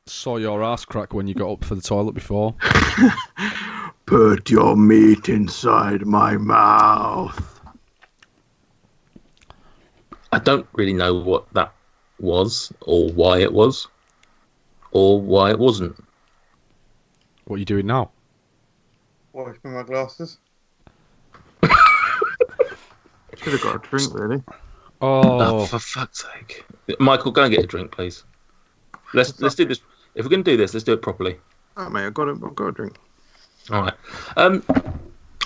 saw your ass crack when you got up for the toilet before. Put your meat inside my mouth. I don't really know what that was, or why it was, or why it wasn't. What are you doing now? Washing my glasses. Should have got a drink, really. Oh, for fuck's sake. Michael, go and get a drink, please. Let's do this. If we're going to do this, let's do it properly. Oh, mate, I've got a drink. All right.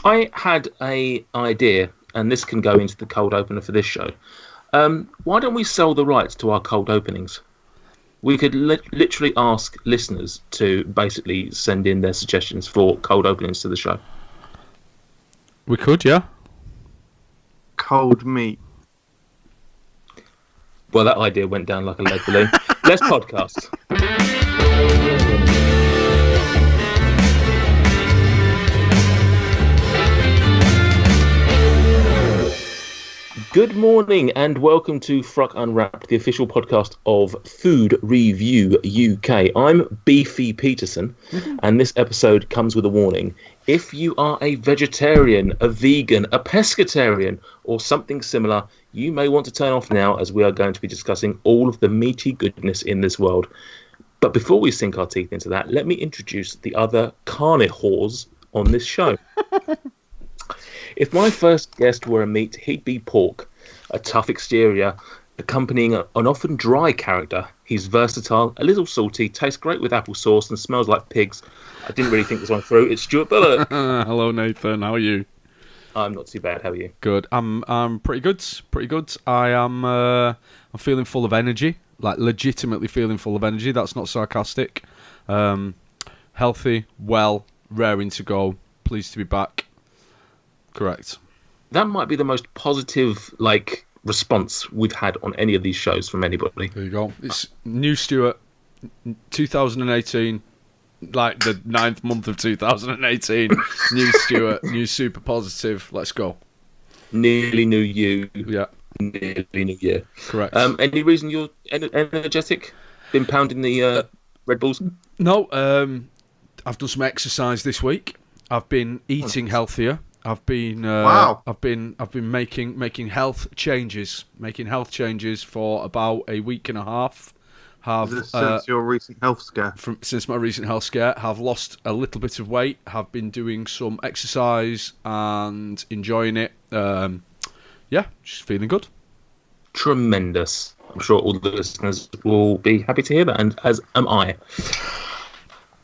I had a idea, and this can go into the cold opener for this show. Why don't we sell the rights to our cold openings? We could literally ask listeners to basically send in their suggestions for cold openings to the show. we could, yeah. Cold meat. Well, that idea went down like a lead balloon. Let's podcast. Good morning and welcome to FRUK Unwrapped, the official podcast of Food Review UK. I'm Beefy Peterson, and this episode comes with a warning. If you are a vegetarian, a vegan, a pescatarian, or something similar, you may want to turn off now, as we are going to be discussing all of the meaty goodness in this world. But before we sink our teeth into that, let me introduce the other carnivores on this show. If my first guest were a meat, he'd be pork. A tough exterior, accompanying an often dry character. He's versatile, a little salty, tastes great with apple sauce, and smells like pigs. I didn't really think this one through. It's Stuart Bullock. Hello, Nathan. How are you? I'm not too bad. How are you? Good. I'm pretty good. Pretty good. I'm feeling full of energy. Like legitimately feeling full of energy. That's not sarcastic. Healthy, well, raring to go. Pleased to be back. Correct. That might be the most positive, response we've had on any of these shows from anybody. There you go. It's new Stuart, 2018, like the 9th month of 2018. New Stuart, new super positive. Let's go. Nearly new you. Yeah. Nearly new year. Correct. Any reason you're energetic? Been pounding the Red Bulls? No. I've done some exercise this week. I've been eating healthier. I've been Wow. I've been making health changes for about a week and a half. Is this since your recent health scare? Since my recent health scare, have lost a little bit of weight. Have been doing some exercise and enjoying it. Just feeling good. Tremendous. I'm sure all the listeners will be happy to hear that, and as am I.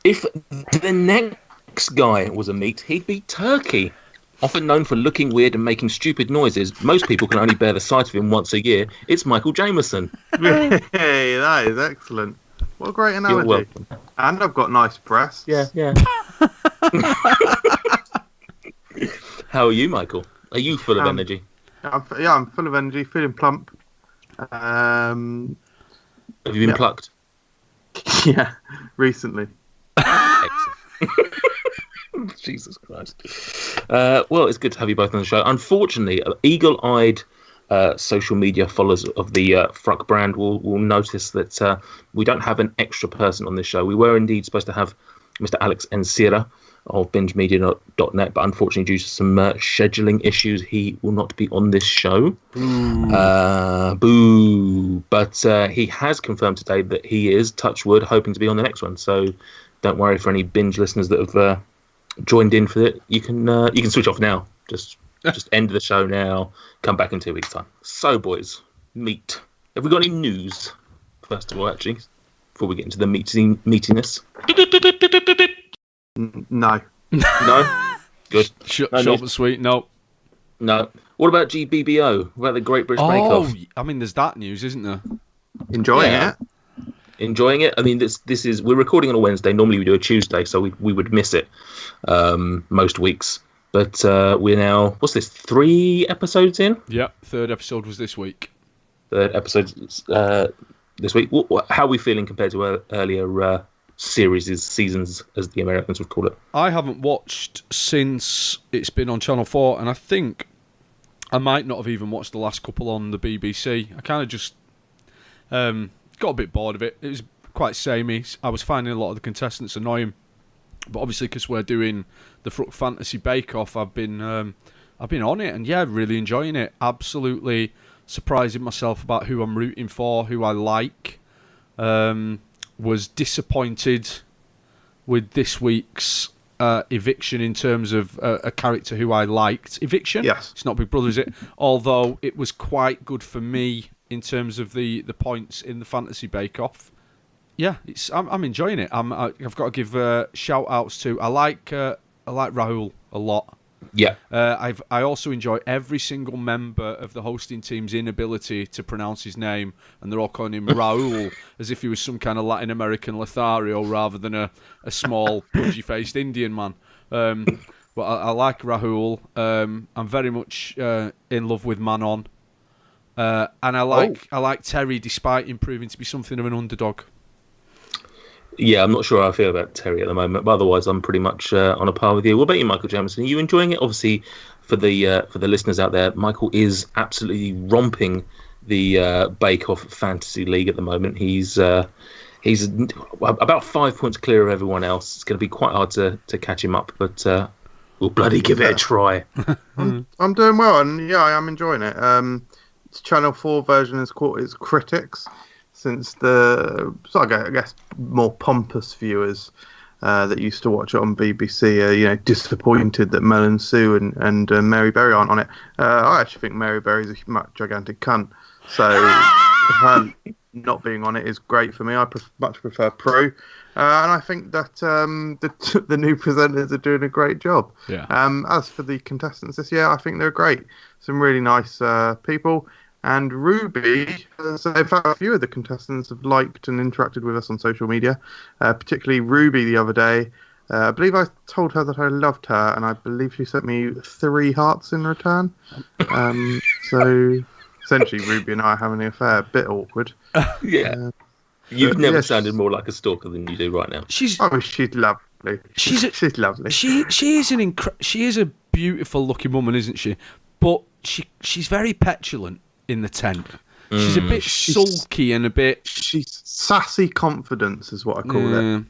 If the next guy was a meat, he'd be turkey. Often known for looking weird and making stupid noises, most people can only bear the sight of him once a year. It's Michael Jamieson. Hey, that is excellent. What a great analogy. You're welcome. And I've got nice breasts. Yeah. How are you, Michael? Are you full of energy? I'm full of energy, feeling plump. Have you been plucked? Yeah, recently. Excellent. Jesus Christ. Well, it's good to have you both on the show. Unfortunately, eagle-eyed social media followers of the FRUK brand will notice that we don't have an extra person on this show. We were indeed supposed to have Mr. Alex Encira of bingemedia.net, but unfortunately, due to some scheduling issues, he will not be on this show. Boo. But he has confirmed today that he is, touch wood, hoping to be on the next one. So don't worry for any binge listeners that have joined in for it. You can switch off now. Just end the show now. Come back in 2 weeks' time. So, boys, meat. Have we got any news? First of all, actually, before we get into the meatiness. No. No? Good. Short No and sweet. No. No. What about GBBO? What about the Great British Bake Off? I mean, there's that news, isn't there? Enjoying Yeah. it? Enjoying it. I mean, this is we're recording on a Wednesday. Normally we do a Tuesday, so we would miss it most weeks. But we're now, what's this, 3 episodes in? Yeah, 3rd episode was this week. 3rd episode this week. How are we feeling compared to earlier seasons, as the Americans would call it? I haven't watched since it's been on Channel 4, and I think I might not have even watched the last couple on the BBC. I kind of just got a bit bored of it. It was quite samey. I was finding a lot of the contestants annoying, but obviously because we're doing the FRUK Fantasy Bake Off, I've been on it, and yeah, really enjoying it. Absolutely surprising myself about who I'm rooting for, who I like. Was disappointed with this week's eviction in terms of a character who I liked. Eviction? Yes. It's not Big Brother, is it? Although it was quite good for me in terms of the points in the Fantasy Bake Off. Yeah, I'm enjoying it. I've got to give shout outs to. I like Rahul a lot. Yeah. I also enjoy every single member of the hosting team's inability to pronounce his name, and they're all calling him Raul as if he was some kind of Latin American Lothario rather than a small pudgy-faced Indian man. But I like Rahul. I'm very much in love with Manon, and I like Terry despite him proving to be something of an underdog. Yeah, I'm not sure how I feel about Terry at the moment, but otherwise I'm pretty much on a par with you. What about you, Michael Jamieson? Are you enjoying it? Obviously, for the listeners out there, Michael is absolutely romping the Bake Off Fantasy League at the moment. He's about 5 points clear of everyone else. It's going to be quite hard to catch him up, but we'll bloody give it a try. I'm doing well, and yeah, I am enjoying it. It's Channel 4 version is called its critics, since I guess more pompous viewers that used to watch it on BBC are disappointed that Mel and Sue and Mary Berry aren't on it. I actually think Mary Berry's a gigantic cunt, so her not being on it is great for me. I much prefer Prue, and I think that the new presenters are doing a great job. Yeah. As for the contestants this year, I think they're great. Some really nice people. And Ruby, so in fact, a few of the contestants have liked and interacted with us on social media, particularly Ruby the other day. I believe I told her that I loved her, and I believe she sent me 3 hearts in return. So essentially, Ruby and I are having an affair. A bit awkward. Yeah. You've never sounded more like a stalker than you do right now. She's lovely. She's lovely. She is a beautiful looking woman, isn't she? But she's very petulant in the tent. She's a bit sulky and a bit... She's sassy confidence is what I call it.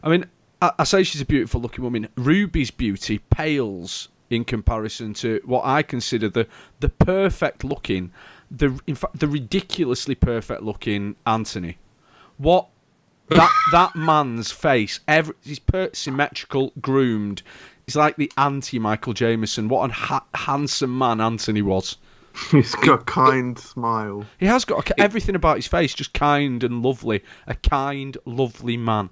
I mean, I say she's a beautiful looking woman. Ruby's beauty pales in comparison to what I consider the perfect looking, in fact, the ridiculously perfect looking Anthony. What that man's face, he's symmetrical, groomed. He's like the anti-Michael Jamieson. What a handsome man Anthony was. He's got a kind smile. He has got everything about his face, just kind and lovely. A kind, lovely man.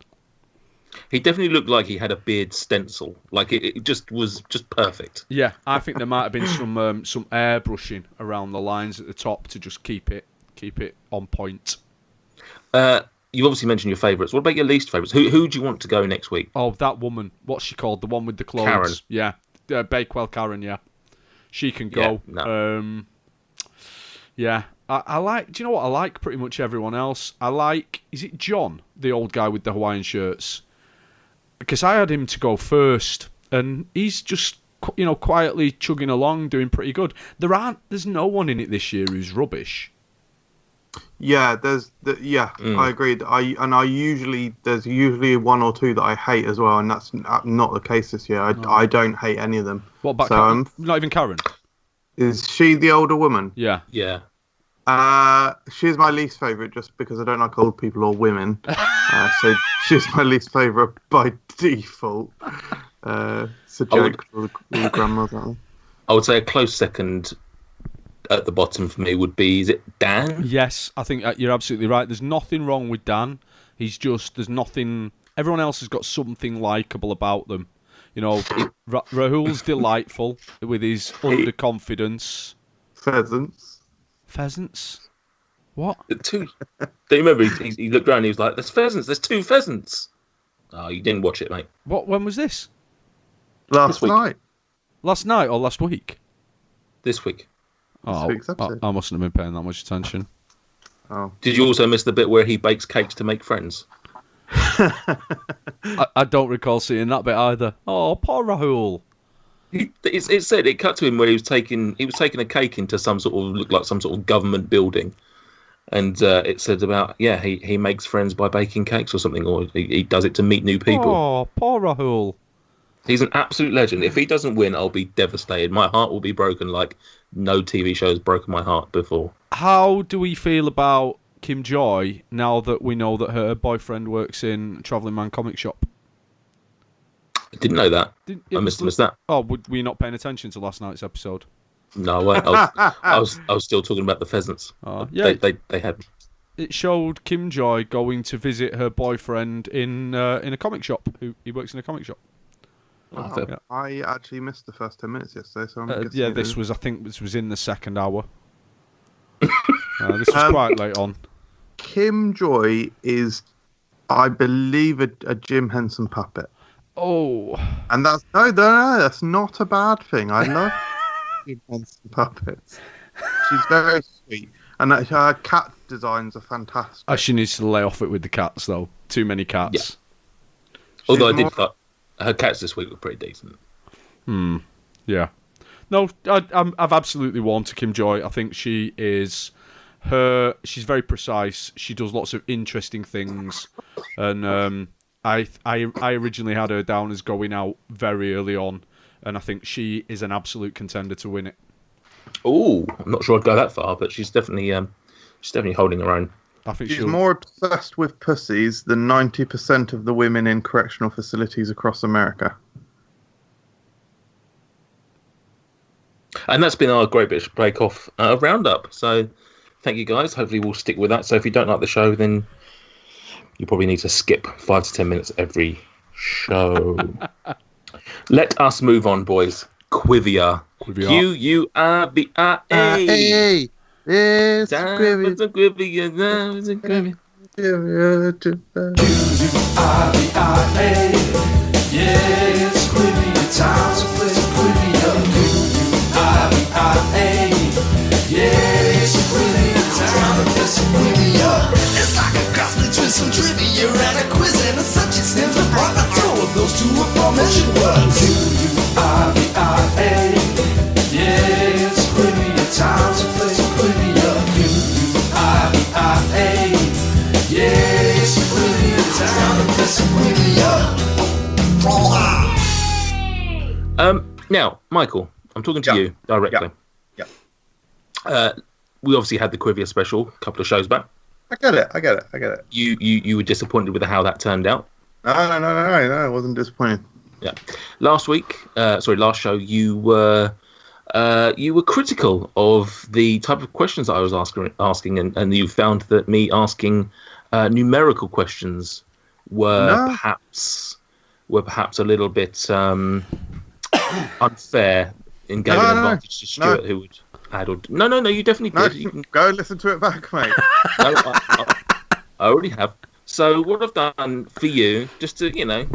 He definitely looked like he had a beard stencil. Like it just was just perfect. Yeah, I think there might have been some airbrushing around the lines at the top to just keep it on point. You've obviously mentioned your favourites. What about your least favourites? Who do you want to go next week? Oh, that woman. What's she called? The one with the clothes. Karen. Yeah. Bakewell Karen, yeah. She can go. Yeah, no. Yeah. I like... Do you know what? I like pretty much everyone else. I like... Is it John, the old guy with the Hawaiian shirts? Because I had him to go first, and he's just, quietly chugging along, doing pretty good. There's no one in it this year who's rubbish. Yeah, I agree. There's usually 1 or 2 that I hate as well, and that's not the case this year. I don't hate any of them. What about Karen? Not even Karen? Is she the older woman? Yeah. Yeah. She's my least favourite just because I don't like old people or women. So she's my least favourite by default. It's a joke for the grandmother. I would say a close second at the bottom for me would be, is it Dan? Yes, I think you're absolutely right. There's nothing wrong with Dan. There's nothing... Everyone else has got something likeable about them. Rahul's delightful with his underconfidence. Pheasants? What? Do you remember he looked around and he was like, there's 2 pheasants. Oh, you didn't watch it, mate. When was this? Last night. Last night or last week? This week. Oh, I mustn't have been paying that much attention. Oh. Did you also miss the bit where he bakes cakes to make friends? I don't recall seeing that bit either. Oh, poor Rahul. It cut to him where he was taking a cake into looked like some sort of government building, And it said about, he makes friends by baking cakes or something, or he does it to meet new people. Oh, poor Rahul. He's an absolute legend. If he doesn't win, I'll be devastated. My heart will be broken like no TV show has broken my heart before. How do we feel about Kim Joy now that we know that her boyfriend works in Travelling Man comic shop? I didn't know that. I missed that. Oh, were you not paying attention to last night's episode? No, I was still talking about the pheasants. Yeah, they had. It showed Kim Joy going to visit her boyfriend in a comic shop. He works in a comic shop. Wow. Yeah. I actually missed the first 10 minutes yesterday, so I'm yeah, this was in the second hour. This was quite late on. Kim Joy is, I believe, a Jim Henson puppet. Oh, and that's not a bad thing. I love Jim Henson puppets. She's very sweet, and her cat designs are fantastic. She needs to lay off it with the cats, though. Too many cats. Yeah. Although I did thought her cats this week were pretty decent. Yeah. No, I've absolutely warmed to Kim Joy. I think she is she's very precise. She does lots of interesting things, and I originally had her down as going out very early on, and I think she is an absolute contender to win it. Oh, I'm not sure I'd go that far, but she's definitely holding her own. I think she's more obsessed with pussies than 90% of the women in correctional facilities across America. And that's been our Great British Bake Off roundup. So thank you guys. Hopefully we'll stick with that. So if you don't like the show, then you probably need to skip 5 to 10 minutes every show. Let us move on, boys. Quivia. Quivia. Yes, Quivia. Yes, Quivia, time's a place Quivia. Yes, Quivia, time's a place Quivia. It's like a cross between some trivia and a quiz and a subject stems from profit. Two of those two aforementioned words. Quivia. Yes, Quivia, time's a place Quivia. Yes, Quivia, time's a place Quivia. Now, Michael, I'm talking to you directly. Yeah. We obviously had the Quivia special a couple of shows back. I get it. You were disappointed with how that turned out. No, I wasn't disappointed. Yeah. Last show, you were critical of the type of questions that I was asking, and you found that me asking numerical questions were perhaps a little bit unfair in giving advantage to Stuart, who would add or... No, you definitely did. You can go and listen to it back, mate. No, I already have. So what I've done for you, just to,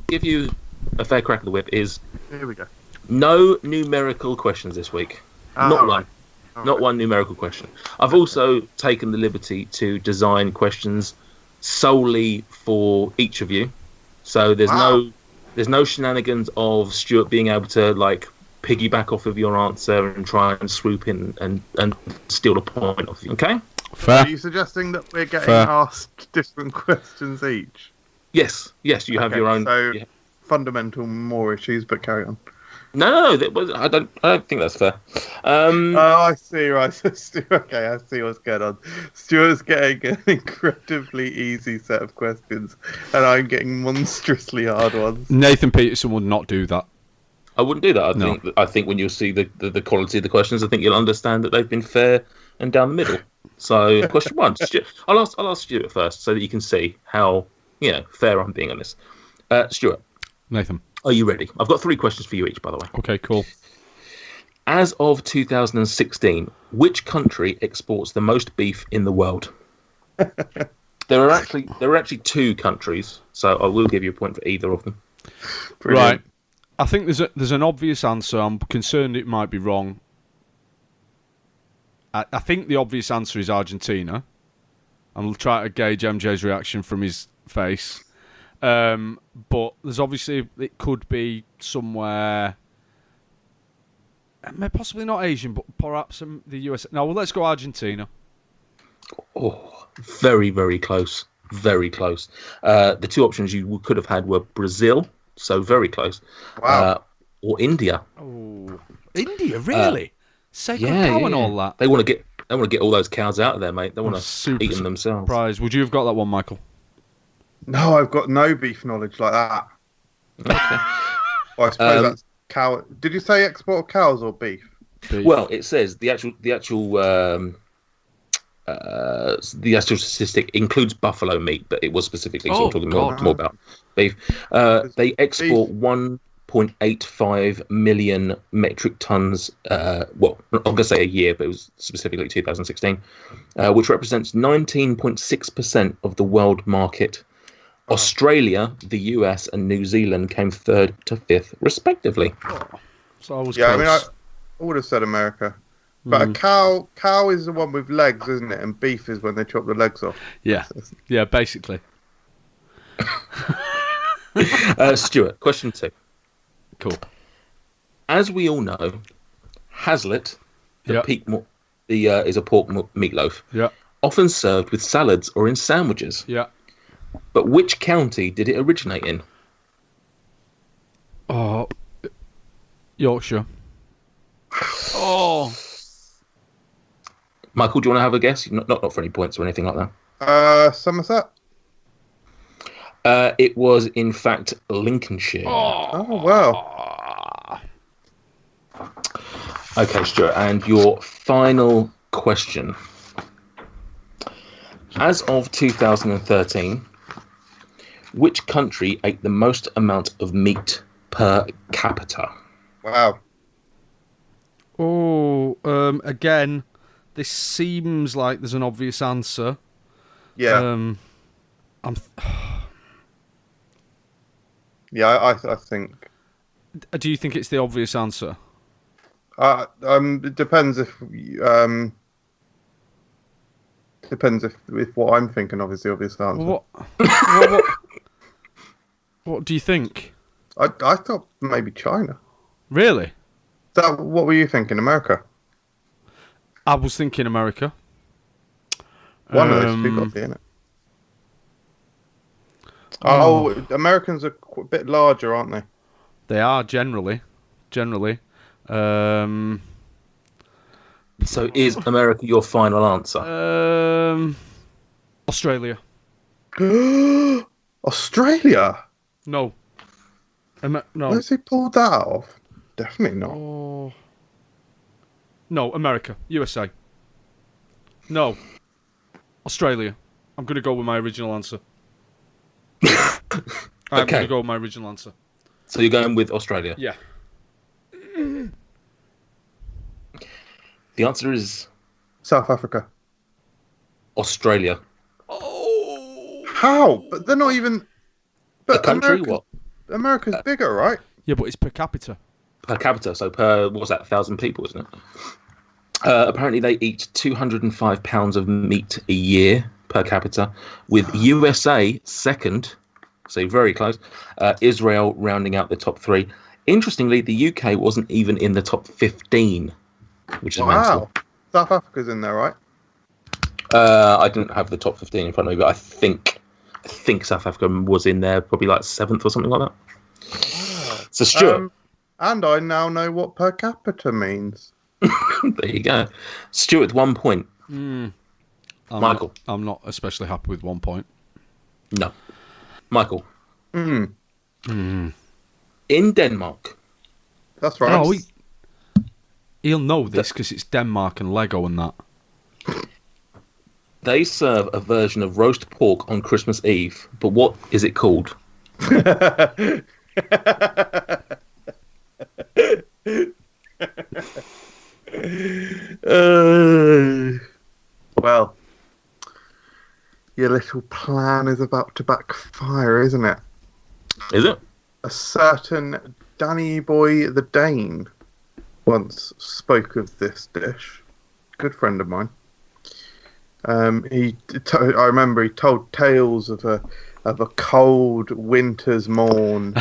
give you a fair crack of the whip, is... Here we go. No numerical questions this week. Not one. Not one numerical question. I've also taken the liberty to design questions solely for each of you. So there's no shenanigans of Stuart being able to piggyback off of your answer and try and swoop in and steal a point off you. Okay? Fair. Are you suggesting that we're getting asked different questions each? Yes, you have your own. So fundamental more issues, but carry on. No, I don't think that's fair. I see, right. So okay, I see what's going on. Stuart's getting an incredibly easy set of questions, and I'm getting monstrously hard ones. Nathan Peterson would not do that. I wouldn't do that. I think when you'll see the quality of the questions, I think you'll understand that they've been fair and down the middle. So, question one, Stuart, I'll ask Stuart first, so that you can see how fair I'm being on this. Stuart, Nathan, are you ready? I've got 3 questions for you each, by the way. Okay, cool. As of 2016, which country exports the most beef in the world? There are actually 2 countries, so I will give you a point for either of them. Brilliant. Right. I think there's an obvious answer. I'm concerned it might be wrong. I think the obvious answer is Argentina. I'll try to gauge MJ's reaction from his face. But there's obviously, it could be somewhere, possibly not Asian, but perhaps the US. No, well, let's go Argentina. Oh, very, very close. Very close. The two options you could have had were Brazil, so very close. Wow. Or India. Oh, India, really? Sacred Yeah, cow yeah. and all that. They want to get all those cows out of there, mate. They want to Super eat them themselves. surprised. Would you have got that one, Michael? No, I've got no beef knowledge like that. Okay. Well, I suppose that's cow. Did you say export of cows or beef? Beef. Well, it says the actual statistic includes buffalo meat, but it was specifically Oh, talking God. more about beef. They export 1.85 million metric tons. Well, I'm going to say a year, but it was specifically 2016, which represents 19.6% of the world market. Australia, the US, and New Zealand came 3rd to 5th, respectively. So I was Yeah, close. I mean, I would have said America. But a cow is the one with legs, isn't it? And beef is when they chop the legs off. Yeah, basically. Stuart, question 2. Cool. As we all know, Hazlitt, Yep. is a pork meatloaf, Yeah, often served with salads or in sandwiches. yeah. But which county did it originate in? Oh, Yorkshire. Oh, Michael, do you want to have a guess? Not for any points or anything like that. Somerset? It was, in fact, Lincolnshire. Oh, wow. Okay, Stuart, and your final question. As of 2013, which country ate the most amount of meat per capita? Wow. oh. Again, this seems like there's an obvious answer. Yeah. Yeah, I think. Do you think it's the obvious answer? It depends if what I'm thinking of is the obvious answer. What? What do you think? I thought maybe China. Really? What were you thinking? America? I was thinking America. One of those two got to be in it. Oh, Americans are a bit larger, aren't they? They are generally. So is America your final answer? Australia. Australia? No. No. Where's he pulled that off? Definitely not. Oh. No, America. USA. No. Australia. I'm going to go with my original answer. I'm going to go with my original answer. So you're going with Australia? Yeah. The answer is South Africa. Australia. Oh. How? But they're not even. A But country? What? America's bigger, right? Yeah, but it's per capita. Per capita, so per, what was that, 1,000 people, isn't it? Apparently they eat 205 pounds of meat a year per capita, with USA second, so very close, Israel rounding out the top 3. Interestingly, the UK wasn't even in the top 15, which is mental. South Africa's in there, right? I didn't have the top 15 in front of me, but I think South Africa was in there, probably like 7th or something like that. So Stuart, and I now know what per capita means. there you go. Stuart, 1 point. Michael, I'm not especially happy with 1 point. no. Michael, Mm, in Denmark, that's right. Oh, he'll know this because it's Denmark and Lego and that. they serve a version of roast pork on Christmas Eve, but what is it called? Well, your little plan is about to backfire, isn't it? Is it? A certain Danny Boy the Dane once spoke of this dish. Good friend of mine. I remember he told tales of a cold winter's morn.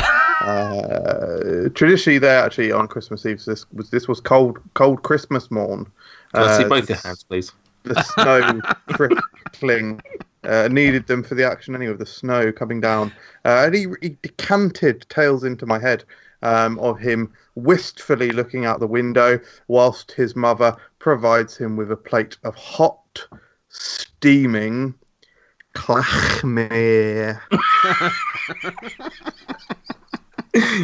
Traditionally, there actually on Christmas Eve, this was cold Christmas morn. Can I see both your hands, please? the snow trickling. Needed them for the action anyway, the snow coming down. And he decanted tales into my head of him wistfully looking out the window whilst his mother provides him with a plate of hot, steaming klachmir.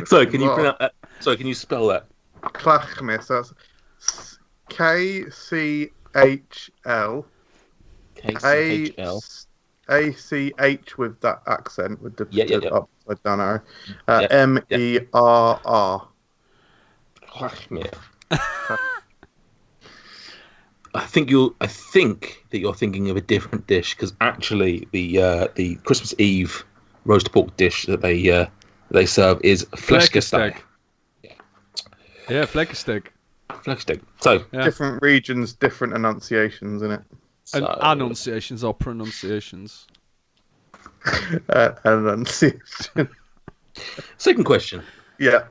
So, can you pronounce that? So, can you spell that? Klachmir. So that's KCHL. KCHL. ACH with that accent with the upside down arrow. MERR. Klachmir. I think that you're thinking of a different dish, because actually the Christmas Eve roast pork dish that they serve is Fleischgesteg. Yeah, Fleischgesteg. Fleischgesteg. So different regions, different enunciations in it. And annunciations or pronunciations. Enunciation. Second question. Yeah.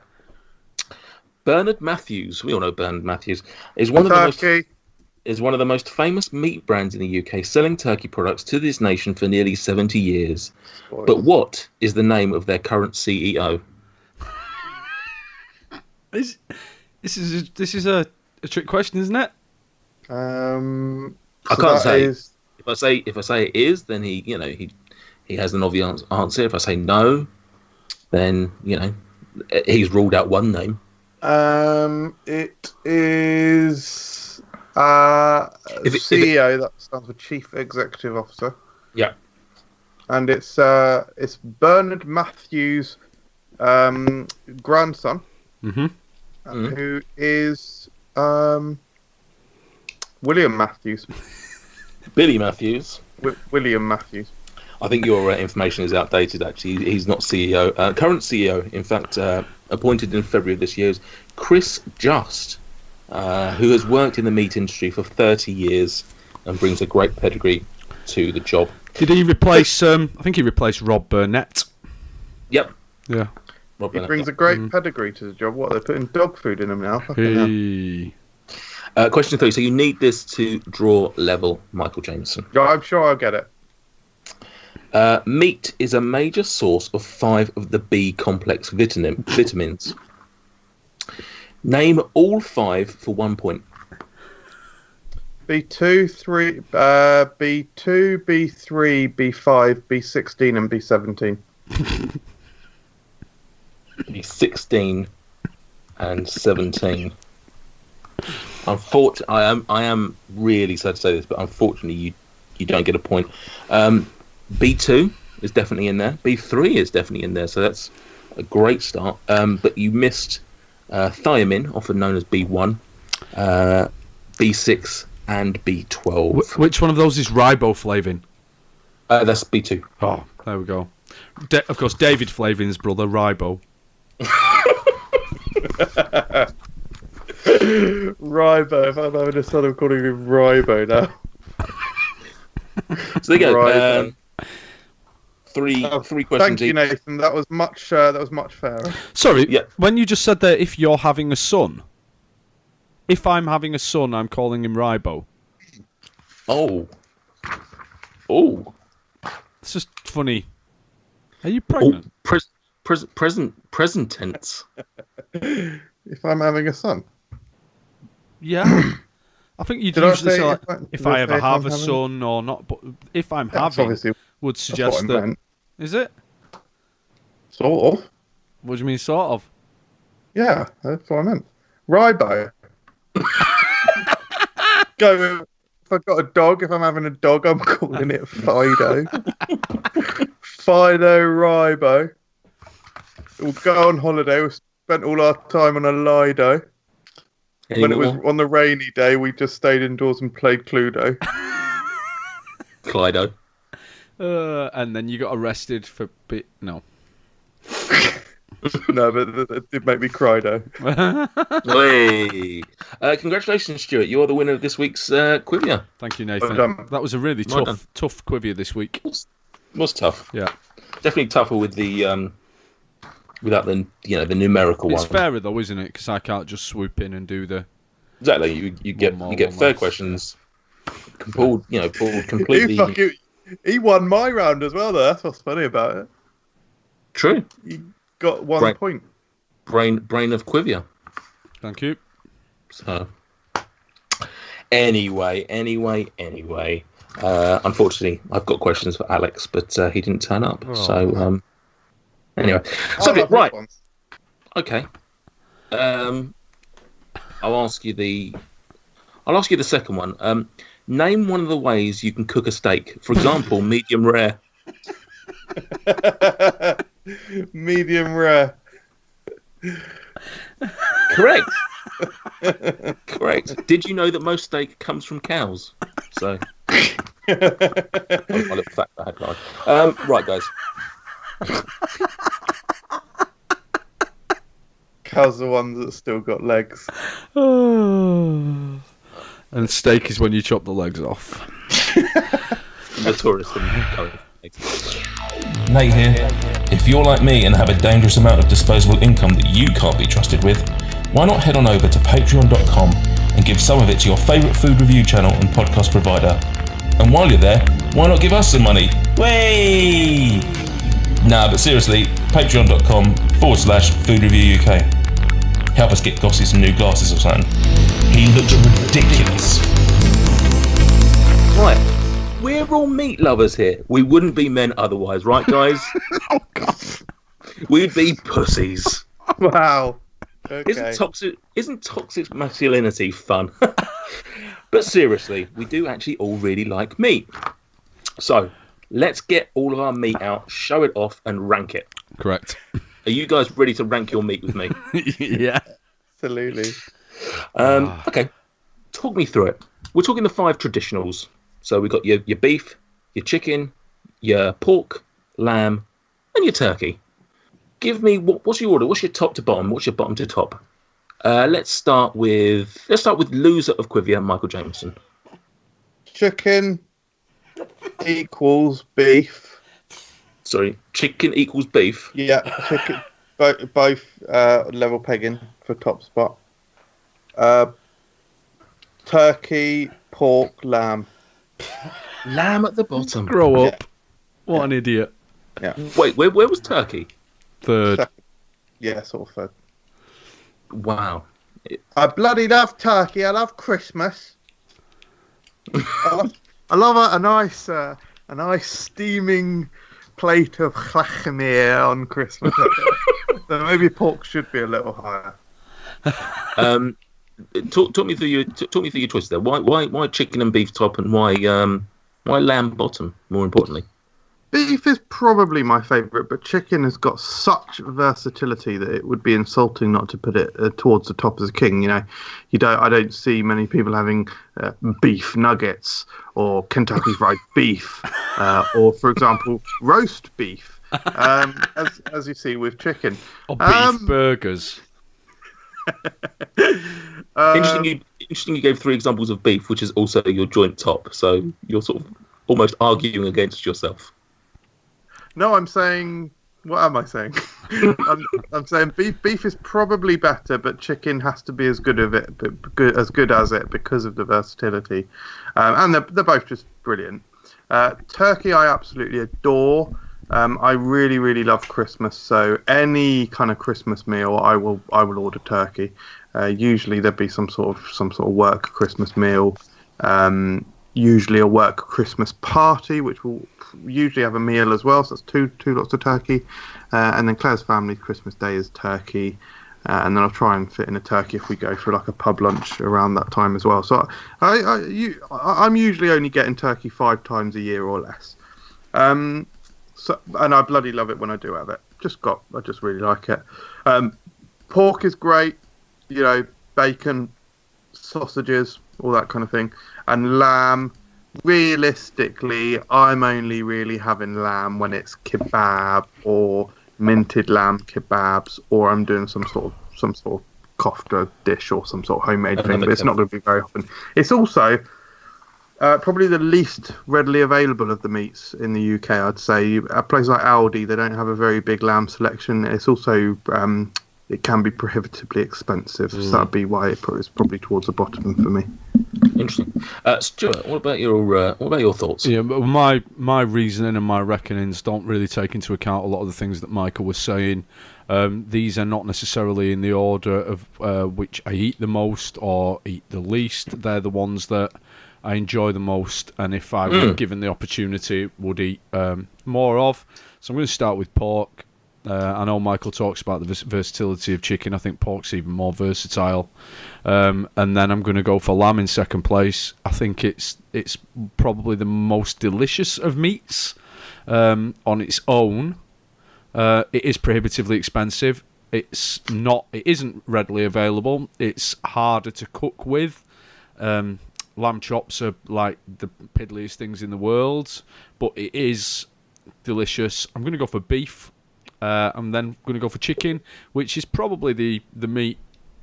Bernard Matthews, we all know Bernard Matthews, is one of the most famous meat brands in the UK, selling turkey products to this nation for nearly 70 years. Boy. But what is the name of their current CEO? This is a trick question, isn't it? I can't say. If I say it is, then he has an obvious answer. If I say no, then he's ruled out one name. It is CEO. That stands for Chief Executive Officer. Yeah. And it's Bernard Matthews' grandson, who is William Matthews. Billy Matthews. William Matthews. I think your information is outdated, actually. He's not CEO. Current CEO, in fact, appointed in February of this year, is Chris Just, who has worked in the meat industry for 30 years and brings a great pedigree to the job. Did he replace, I think he replaced Rob Burnett. Yep. Yeah. He brings a great pedigree to the job. What, they're putting dog food in him now? Question 3. So you need this to draw level, Michael Jameson. Yeah, I'm sure I'll get it. Meat is a major source of 5 of the B complex vitamins. Name all 5 for 1 point. B2, B3, B5, B16, and B17. B16 and 17. I am really sad to say this, but unfortunately you don't get a point. B2 is definitely in there. B3 is definitely in there, so that's a great start. But you missed thiamine, often known as B1, B6, and B12. Which one of those is riboflavin? That's B2. Oh, there we go. Of course, David Flavin's brother, Ribo. Ribo. If I'm having a son, I'm calling him Ribo now. So there you go. Ribo. Three questions. Thank you, Nathan. That was much fairer. Sorry, Yeah. when you just said that if you're having a son, if I'm having a son, I'm calling him Ribo. Oh. It's just funny. Are you pregnant? Present tense. If I'm having a son. Yeah. I think you'd Did I usually say say like, if if I I ever say if have I'm a having? son or not, but if I'm That's having, obviously would that's suggest what I that. meant. Is it? Sort of. What do you mean, sort of? Yeah, that's what I meant. Ribo. Go. If I've got a dog, if I'm having a dog, I'm calling it Fido. Fido Ribo. We'll go on holiday. We spent all our time on a Lido. When it was on the rainy day, we just stayed indoors and played Cluedo. Clydo. And then you got arrested for no. No, but it did make me cry though. Hey. Congratulations, Stuart. You are the winner of this week's Quivia. Thank you, Nathan. Well done. That was a really Well done. tough Quivia this week. It was tough. Yeah. Definitely tougher with the without the the numerical It's one. fairer though, isn't it? Because I can't just swoop in and do the. Exactly. You get more, fair one less. questions pulled completely. He won my round as well, though. That's what's funny about it. True. He got 1 point. Brain of Quivia. Thank you. So, anyway. Unfortunately, I've got questions for Alex, but he didn't turn up. Oh. So, anyway. Subject, right. Okay. I'll ask you the second one. Name one of the ways you can cook a steak. For example, medium rare. Medium rare. Correct. Correct. Did you know that most steak comes from cows? So, my little fact I had right. Right, guys. Cows are the ones that still got legs. And steak is when you chop the legs off. Notorious. Nate here. If you're like me and have a dangerous amount of disposable income that you can't be trusted with, why not head on over to patreon.com and give some of it to your favourite food review channel and podcast provider. And while you're there, why not give us some money? Way! Nah, but seriously, patreon.com/food review UK. Help us get Gossy some new glasses or something. He looks ridiculous. Right. We're all meat lovers here. We wouldn't be men otherwise, right, guys? Oh, God. We'd be pussies. Wow. Okay. Isn't toxic masculinity fun? But seriously, we do actually all really like meat. So, let's get all of our meat out, show it off, and rank it. Correct. Are you guys ready to rank your meat with me? Yeah. Absolutely. Okay. Talk me through it. We're talking the 5 traditionals. So we've got your beef, your chicken, your pork, lamb, and your turkey. Give me what's your order? What's your top to bottom? What's your bottom to top? Let's start with loser of Quivia, Michael Jameson. Chicken equals beef. Sorry, chicken equals beef. Yeah, chicken. Both level pegging for top spot. Turkey, pork, lamb. Lamb at the bottom. Grow up. What an idiot. Yeah. Wait, where was turkey? Third. Yeah, sort of third. Wow. I bloody love turkey. I love Christmas. I love a nice steaming plate of chlachemir on Christmas. So maybe pork should be a little higher. Talk me through your choices there. Why chicken and beef top, and why lamb bottom? More importantly, beef is probably my favourite, but chicken has got such versatility that it would be insulting not to put it towards the top as a king. You know, I don't see many people having beef nuggets or Kentucky Fried Beef, or for example roast beef, as you see with chicken. Or beef burgers. Interesting. You gave 3 examples of beef, which is also your joint top. So you're sort of almost arguing against yourself. No, I'm saying. What am I saying? I'm saying beef is probably better, but chicken has to be as good as it because of the versatility, and they're both just brilliant. Turkey, I absolutely adore. I really, really love Christmas, so any kind of Christmas meal, I will order turkey. Usually there'd be some sort of work Christmas meal. Usually a work Christmas party, which will usually have a meal as well. So that's two lots of turkey, and then Claire's family Christmas Day is turkey, and then I'll try and fit in a turkey if we go for like a pub lunch around that time as well. So I'm usually only getting turkey 5 times a year or less. So, and I bloody love it when I do have it. I just really like it. Pork is great, bacon, sausages, all that kind of thing. And lamb, realistically, I'm only really having lamb when it's kebab or minted lamb kebabs, or I'm doing some sort of kofta dish or some sort of homemade thing. But it's not going to be very often. It's also probably the least readily available of the meats in the UK, I'd say. A place like Aldi, they don't have a very big lamb selection. It's also it can be prohibitively expensive, so that'd be why it's probably towards the bottom for me. Interesting. Stuart, what about your thoughts? Yeah, but my reasoning and my reckonings don't really take into account a lot of the things that Michael was saying. These are not necessarily in the order of which I eat the most or eat the least. They're the ones that I enjoy the most, and if I were given the opportunity, would eat more of. So I'm going to start with pork. I know Michael talks about the versatility of chicken. I think pork's even more versatile. And then I'm going to go for lamb in second place. I think it's probably the most delicious of meats on its own. It is prohibitively expensive. It isn't readily available. It's harder to cook with. Lamb chops are like the piddliest things in the world, but it is delicious. I'm going to go for beef. I'm then going to go for chicken, which is probably the meat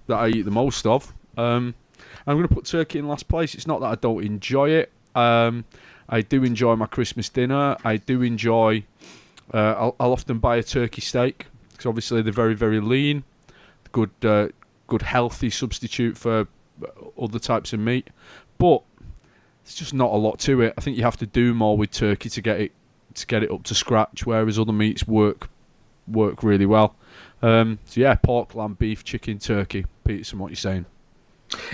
that I eat the most of. I'm going to put turkey in last place. It's not that I don't enjoy it. I do enjoy my Christmas dinner. I do enjoy... I'll often buy a turkey steak, because obviously they're very, very lean. Good healthy substitute for other types of meat. But it's just not a lot to it. I think you have to do more with turkey to get it up to scratch, whereas other meats work really well. So yeah, pork, lamb, beef, chicken, turkey. Peterson, what are you saying?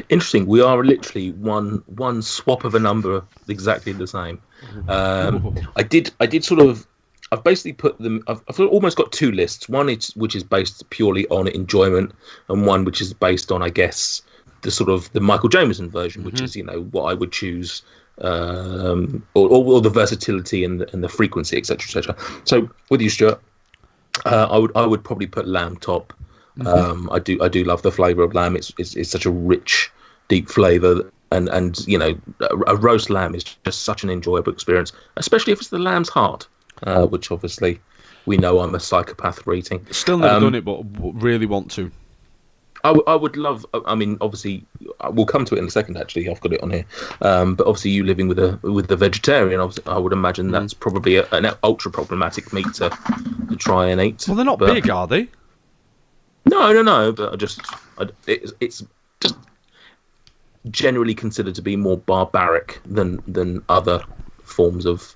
Interesting. We are literally one swap of a number exactly the same. I did sort of. I've basically put them. I've almost got two lists. One which is based purely on enjoyment, and one which is based on, I guess, the Michael Jameson version, which is what I would choose, or the versatility and the frequency, etc., etc. So with you, Stuart. I would probably put lamb top. I do love the flavour of lamb. It's such a rich, deep flavour, and a roast lamb is just such an enjoyable experience, especially if it's the lamb's heart, which obviously we know I'm a psychopath for eating. Still never done it, but really want to. I would love. I mean, obviously, we'll come to it in a second. Actually, I've got it on here. But obviously, you living with a vegetarian, I would imagine that's probably an ultra problematic meat to try and eat. Well, they're not big, are they? No. But it's just generally considered to be more barbaric than other forms of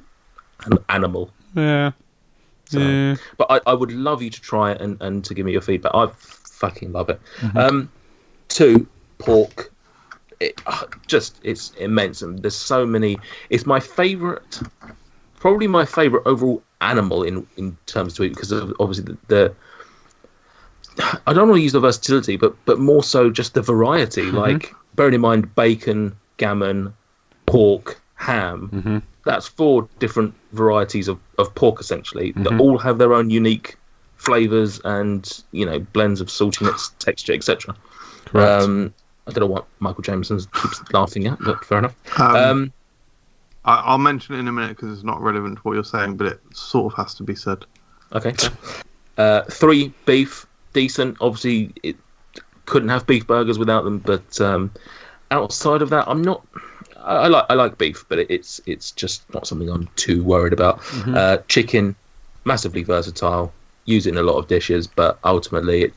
an animal. Yeah. So, yeah. But I would love you to try it and to give me your feedback. I fucking love it. 2, pork. It's immense, and there's so many. It's my favourite, probably my favourite overall animal in terms to eat, because of obviously the I don't want to use the versatility, but more so just the variety. Like, bearing in mind bacon, gammon, pork, ham. That's 4 different varieties of pork, essentially, that all have their own unique flavours and blends of saltiness, texture, etc. Correct. I don't know what Michael Jameson keeps laughing at, but fair enough. I'll mention it in a minute because it's not relevant to what you're saying, but it sort of has to be said. Okay. 3, beef, decent. Obviously, it couldn't have beef burgers without them, but outside of that, I'm not. I like beef, but it's just not something I'm too worried about. Chicken, massively versatile. Use it in a lot of dishes, but ultimately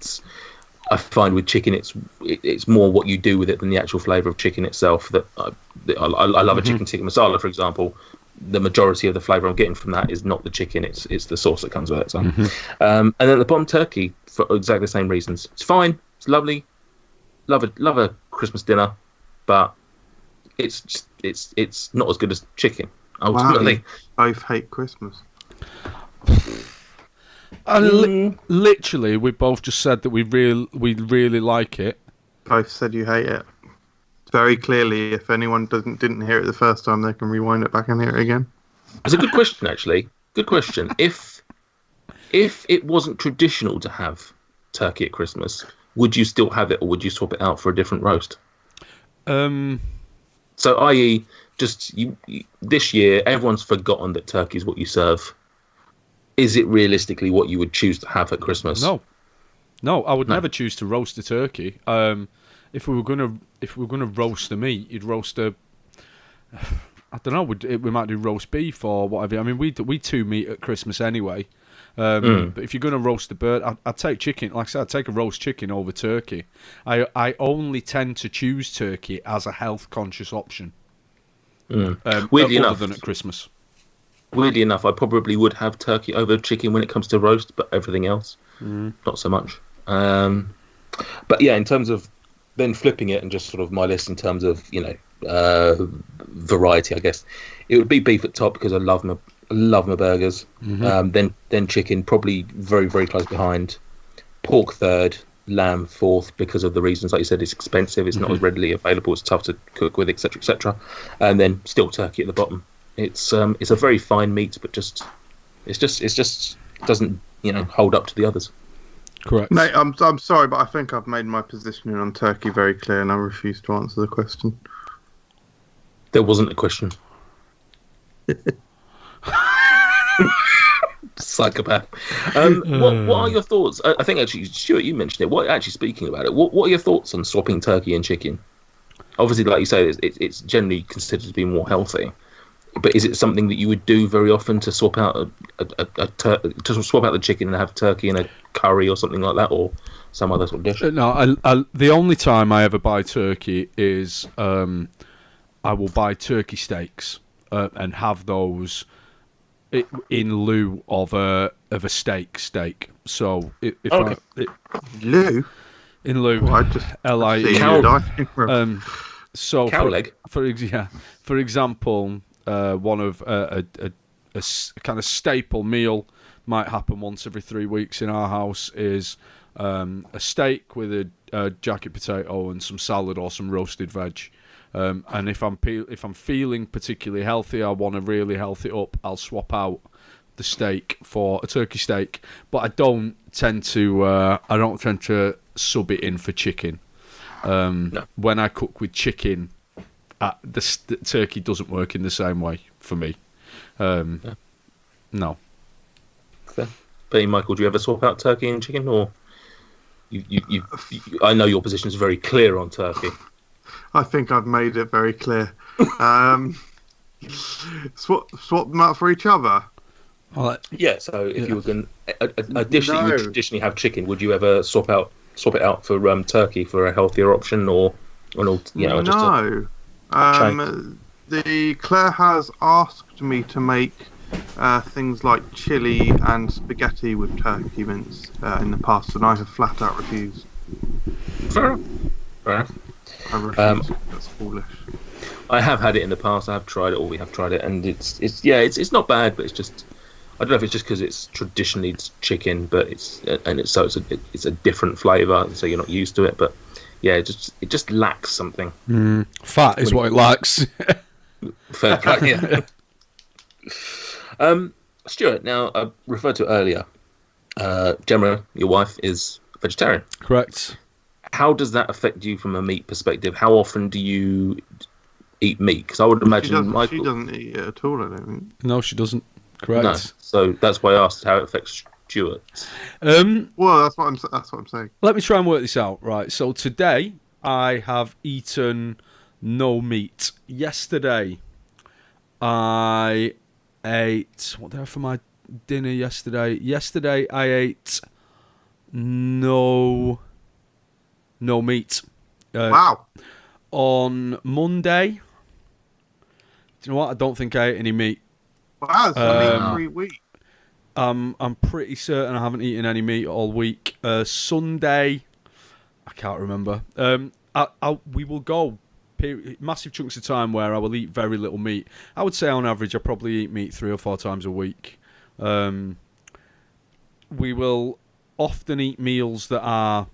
I find with chicken it's more what you do with it than the actual flavour of chicken itself. That I love a chicken tikka masala, for example. The majority of the flavour I'm getting from that is not the chicken; it's the sauce that comes with it. So. And then the bomb turkey for exactly the same reasons. It's fine, it's lovely, love a Christmas dinner, but it's not as good as chicken. Ultimately, wow, both hate Christmas. And literally, we both just said that we really like it. Both said you hate it. Very clearly, if anyone didn't hear it the first time, they can rewind it back and hear it again. It's a good question, actually. Good question. If it wasn't traditional to have turkey at Christmas, would you still have it, or would you swap it out for a different roast? So, i.e., just this year, everyone's forgotten that turkey is what you serve. Is it realistically what you would choose to have at Christmas? No, I would never choose to roast a turkey. If we were gonna roast the meat, you'd roast a. I don't know. We might do roast beef or whatever. I mean, we do meat at Christmas anyway. But if you're going to roast the bird, I'd take chicken. Like I said, I'd take a roast chicken over turkey. I only tend to choose turkey as a health-conscious option. Weirdly other enough, than at Christmas. Weirdly enough, I probably would have turkey over chicken when it comes to roast, but everything else, not so much. But yeah, in terms of then flipping it and just sort of my list in terms of variety, I guess it would be beef at top because I love my burgers. Then chicken, probably very very close behind. Pork third, lamb fourth because of the reasons like you said, it's expensive, it's not as readily available, it's tough to cook with, etc., etc. And then still turkey at the bottom. It's a very fine meat, but it just doesn't hold up to the others. Correct. Mate, I'm sorry, but I think I've made my positioning on turkey very clear, and I refuse to answer the question. There wasn't a question. Psychopath. What are your thoughts? I think actually, Stuart, you mentioned it. Speaking about it, what are your thoughts on swapping turkey and chicken? Obviously, like you say, it's generally considered to be more healthy. But is it something that you would do very often to swap out to swap out the chicken and have turkey in a curry or something like that, or some other sort of dish? No, the only time I ever buy turkey is I will buy turkey steaks and have those in lieu of a steak. So Lou? In lieu, Well, I just LIE. So cow leg. For example, one of a kind of staple meal might happen once every 3 weeks in our house is a steak with a jacket potato and some salad or some roasted veg. And if I'm feeling particularly healthy, I want to really health it up, I'll swap out the steak for a turkey steak. But I don't tend to sub it in for chicken. No. When I cook with chicken, the turkey doesn't work in the same way for me. No. Fair. But Michael, do you ever swap out turkey and chicken, or you I know your position is very clear on turkey. I think I've made it very clear. Swap them out for each other. Yeah. So if you were going a dish that you would traditionally have chicken, would you ever swap it out for turkey for a healthier option, or just no. Claire has asked me to make things like chili and spaghetti with turkey mince in the past, and I have flat out refused. Fair. I refuse. That's foolish. I have had it in the past. I have tried it, or we have tried it, and it's not bad, but it's just, I don't know if it's just because it's traditionally chicken, but it's a different flavour, so you're not used to it. But yeah, it just lacks something. Fat is what it lacks. Fair play, yeah. Stuart, now I referred to earlier. Gemma, your wife, is vegetarian. Correct. How does that affect you from a meat perspective? How often do you eat meat? Because I would imagine she doesn't eat it at all, I don't think. No, she doesn't. Correct. No. So that's why I asked how it affects Stuart. Well, that's what I'm saying. Let me try and work this out. Right. So today I have eaten no meat. Yesterday I ate. What did I have for my dinner yesterday? Yesterday I ate no meat. Wow. On Monday, do you know what? I don't think I ate any meat. Wow, it's a meat-free week. I'm pretty certain I haven't eaten any meat all week. Sunday, I can't remember. We will go massive chunks of time where I will eat very little meat. I would say on average I probably eat meat 3 or 4 times a week. We will often eat meals that are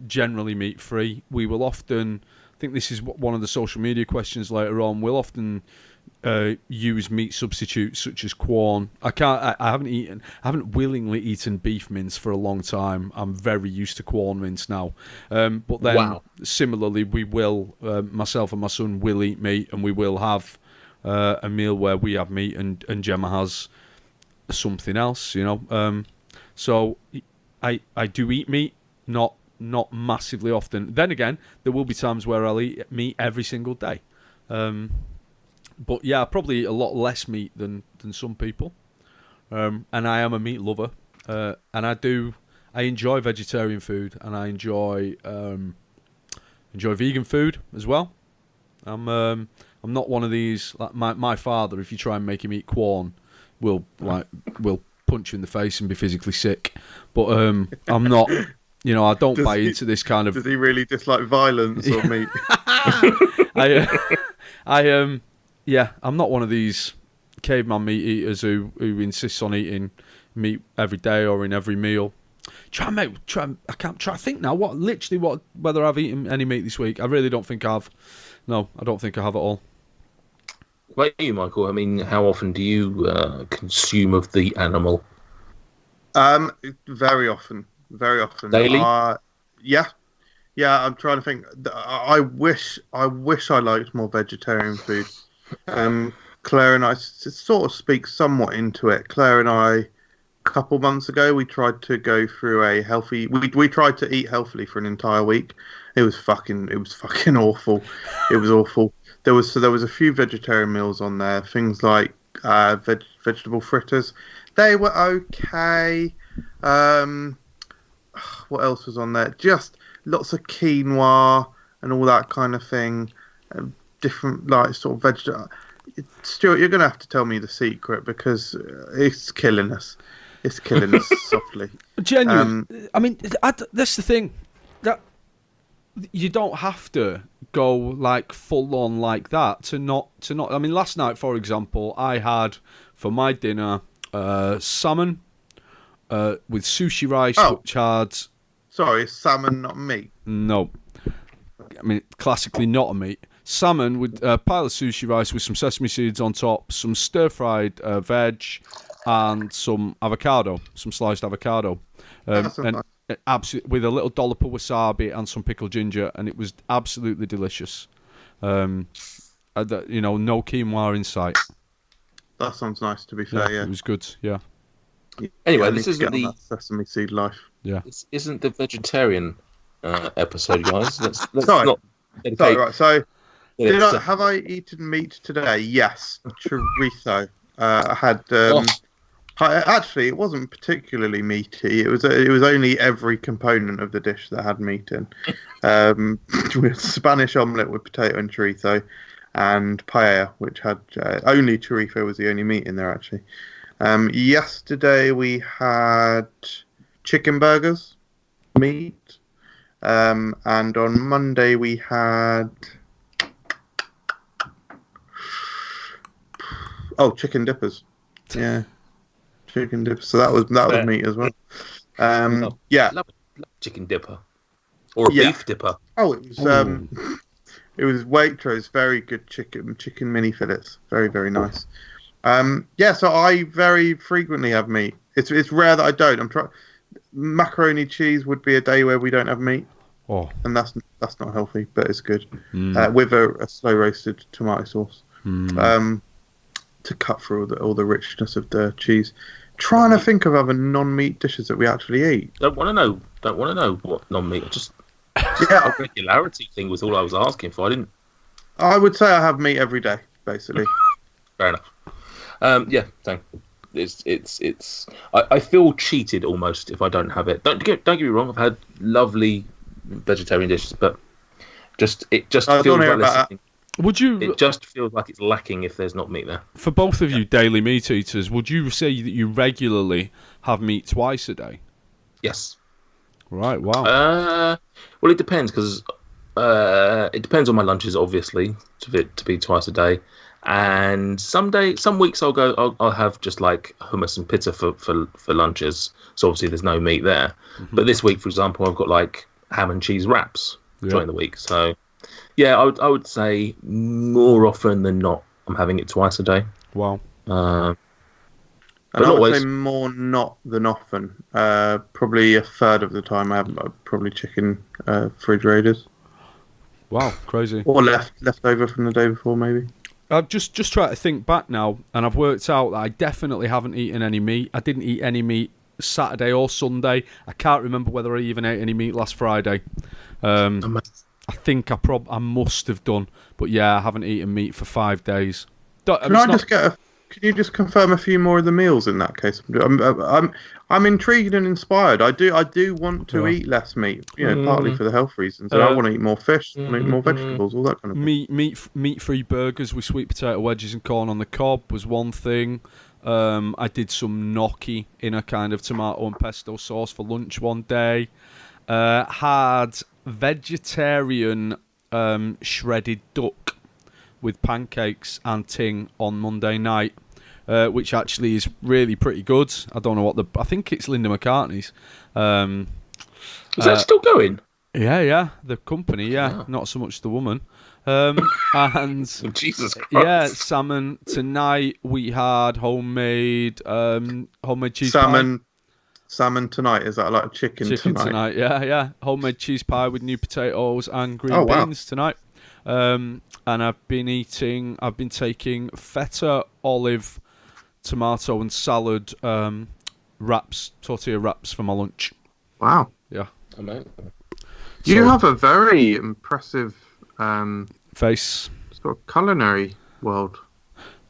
generally meat-free. We will often, I think this is one of the social media questions later on, we'll often use meat substitutes such as Quorn. I haven't willingly eaten beef mince for a long time. I'm very used to Quorn mince now. But then similarly, we will, myself and my son will eat meat, and we will have a meal where we have meat and Gemma has something else, so I do eat meat, not massively often. Then again, there will be times where I'll eat meat every single day. But yeah, I probably eat a lot less meat than some people. and I am a meat lover, and I enjoy vegetarian food, and I enjoy vegan food as well. I'm not one of these like my father. If you try and make him eat corn, will punch you in the face and be physically sick. But I'm not. I don't buy into this kind of. Does he really dislike violence or meat? I'm not one of these caveman meat eaters who insists on eating meat every day or in every meal. I can't try to think now. Whether I've eaten any meat this week? I really don't think I've. No, I don't think I have at all. What about you, Michael? I mean, how often do you consume of the animal? Very often. Very often. Daily? Yeah. I'm trying to think. I wish I liked more vegetarian food. Claire and I sort of speak somewhat into it. Claire and I, a couple months ago, we tried to go through a healthy. We tried to eat healthily for an entire week. It was fucking awful. It was awful. There was a few vegetarian meals on there. Things like vegetable fritters. They were okay. What else was on there? Just lots of quinoa and all that kind of thing. Different sort of vegetable. Stuart, you're going to have to tell me the secret because it's killing us. It's killing us softly. Genuinely. I mean, that's the thing. That you don't have to go like full on like that to not. I mean, last night, for example, I had for my dinner salmon with sushi rice, which had. Sorry, salmon, not meat. No, I mean classically not a meat. Salmon with a pile of sushi rice with some sesame seeds on top, some stir-fried veg, and some avocado, some sliced avocado, and absolutely with a little dollop of wasabi and some pickled ginger, and it was absolutely delicious. No quinoa in sight. That sounds nice. To be fair, yeah. It was good. Yeah. Anyway, this isn't the sesame seed life. Yeah. This isn't the vegetarian episode, guys. Let's Sorry. not. Sorry, right. So, have I eaten meat today? Yes, chorizo. I had. Actually, it wasn't particularly meaty. It was only every component of the dish that had meat in. We had Spanish omelette with potato and chorizo, and paella, which had only chorizo was the only meat in there actually. Yesterday we had chicken burgers, meat, and on Monday we had chicken dippers. Yeah, chicken dippers. So that was meat as well. Love chicken dipper or a beef dipper. Oh, it was it was Waitrose, very good chicken mini fillets, very very nice. So I very frequently have meat. It's rare that I don't. Macaroni cheese would be a day where we don't have meat, and that's not healthy, but it's good with a slow roasted tomato sauce to cut through all the richness of the cheese. Trying to think of other non-meat dishes that we actually eat. Don't want to know what non-meat. Just a regularity thing was all I was asking for. I would say I have meat every day, basically. Fair enough. Same. It's. I feel cheated almost if I don't have it. Don't get me wrong. I've had lovely vegetarian dishes, but it just feels like It just feels like it's lacking if there's not meat there. For both of you daily meat eaters, would you say that you regularly have meat twice a day? Yes. Right. Wow. Well, it depends because it depends on my lunches, obviously, to be twice a day. And some weeks I'll have just like hummus and pizza for lunches. So obviously there's no meat there. Mm-hmm. But this week, for example, I've got like ham and cheese wraps during the week. So yeah, I would say more often than not, I'm having it twice a day. Wow. And I would say more not than often. Probably a third of the time I have probably chicken refrigerators. Wow, crazy. Or left over from the day before, maybe. I've just trying to think back now, and I've worked out that I definitely haven't eaten any meat. I didn't eat any meat Saturday or Sunday. I can't remember whether I even ate any meat last Friday. I think I must have done, but yeah, I haven't eaten meat for 5 days. Can I just get Can you just confirm a few more of the meals in that case? I'm intrigued and inspired. I do want to eat less meat, partly for the health reasons. And I want to eat more fish, I want to eat more vegetables, all that kind of thing. Meat-free burgers with sweet potato wedges and corn on the cob was one thing. I did some gnocchi in a kind of tomato and pesto sauce for lunch one day. Had vegetarian shredded duck with pancakes and ting on Monday night, which actually is really pretty good. I don't know I think it's Linda McCartney's. Is that still going? Yeah, the company, not so much the woman. And Jesus Christ. Yeah, salmon. Tonight we had homemade cheese pie. Salmon tonight, is that like chicken tonight? Yeah. Homemade cheese pie with new potatoes and green beans tonight. And I've been taking feta, olive, tomato and salad tortilla wraps for my lunch. Wow. Yeah. Amazing. You have a very impressive face. Sort of culinary world.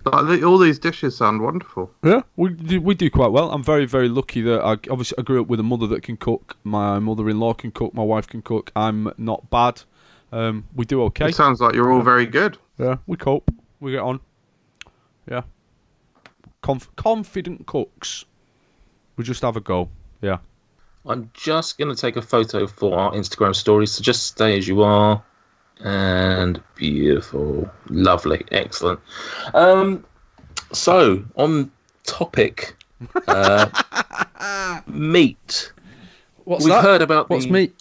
Like, all these dishes sound wonderful. Yeah, we do quite well. I'm very, very lucky that I grew up with a mother that can cook. My mother-in-law can cook. My wife can cook. I'm not bad. We do okay. It sounds like you're all very good. Yeah, we cope. We get on. Yeah. Confident cooks. We just have a go. Yeah. I'm just going to take a photo for our Instagram stories, so just stay as you are. And beautiful. Lovely. Excellent. So, on topic, meat. What's meat?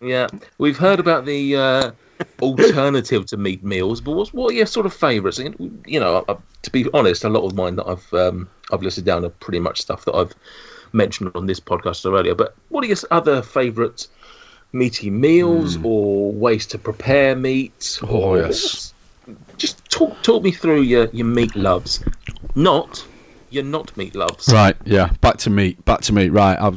Yeah, we've heard about the alternative to meat meals, but what are your sort of favourites? To be honest, a lot of mine that I've listed down are pretty much stuff that I've mentioned on this podcast earlier. But what are your other favourite meaty meals or ways to prepare meat? Yes. Just talk me through your meat loves. Not meat loves. Right, yeah. Back to meat. Right, I'm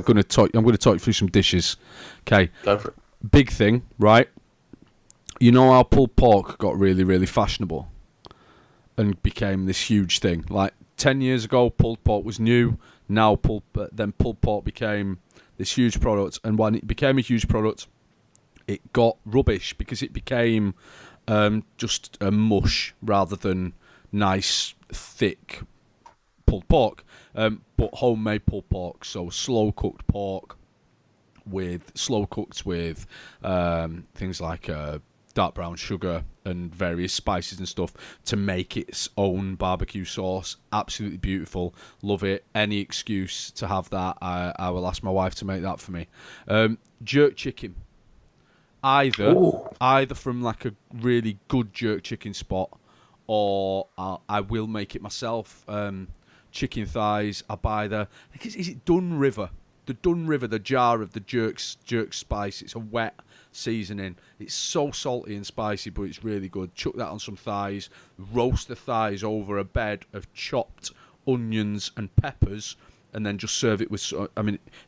going to talk you through some dishes. Okay. Go for it. Big thing, right? You know how pulled pork got really, really fashionable and became this huge thing. Like 10 years ago, pulled pork was new. Now pulled pork became this huge product, and when it became a huge product, it got rubbish because it became just a mush rather than nice, thick pulled pork. But homemade pulled pork, so slow cooked pork with things like dark brown sugar and various spices and stuff to make its own barbecue sauce. Absolutely beautiful. Love it. Any excuse to have that, I will ask my wife to make that for me. Jerk chicken. Either from like a really good jerk chicken spot, or I will make it myself. Chicken thighs, I buy is it Dun River? The Dun River, the jar of the jerk spice. It's a wet seasoning. It's so salty and spicy, but it's really good. Chuck that on some thighs. Roast the thighs over a bed of chopped onions and peppers, and then just serve it with.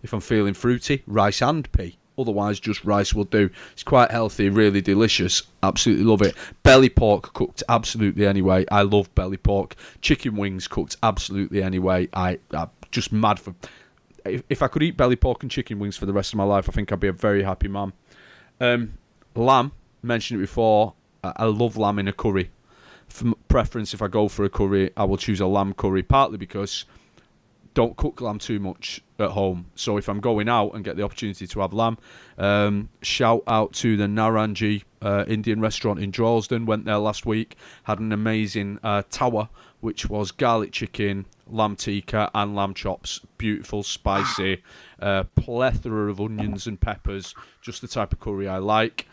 If I'm feeling fruity, rice and pea. Otherwise, just rice will do. It's quite healthy, really delicious. Absolutely love it. Belly pork cooked absolutely anyway. I love belly pork. Chicken wings cooked absolutely anyway. I'm just mad for. If I could eat belly pork and chicken wings for the rest of my life, I think I'd be a very happy man. Lamb, mentioned it before. I love lamb in a curry. For preference, if I go for a curry, I will choose a lamb curry, partly because don't cook lamb too much at home. So if I'm going out and get the opportunity to have lamb, shout out to the Naranji Indian restaurant in Droylsden. Went there last week. Had an amazing tawa, which was garlic chicken, lamb tikka and lamb chops. Beautiful, spicy, plethora of onions and peppers. Just the type of curry I like.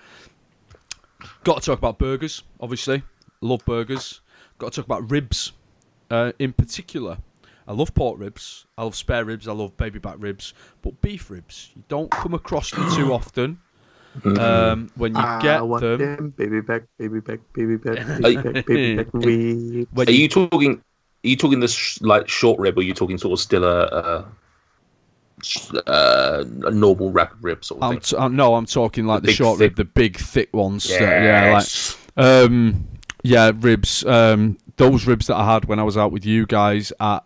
Got to talk about burgers, obviously. Love burgers. Got to talk about ribs in particular. I love pork ribs, I love spare ribs, I love baby back ribs, but beef ribs, you don't come across them too often. When you get them, baby back ribs. Are you talking this like short rib, or are you talking sort of still a normal wrap of rib sort of thing? No, I'm talking like the short rib, the big thick ones. Yes. Ribs. those ribs that I had when I was out with you guys at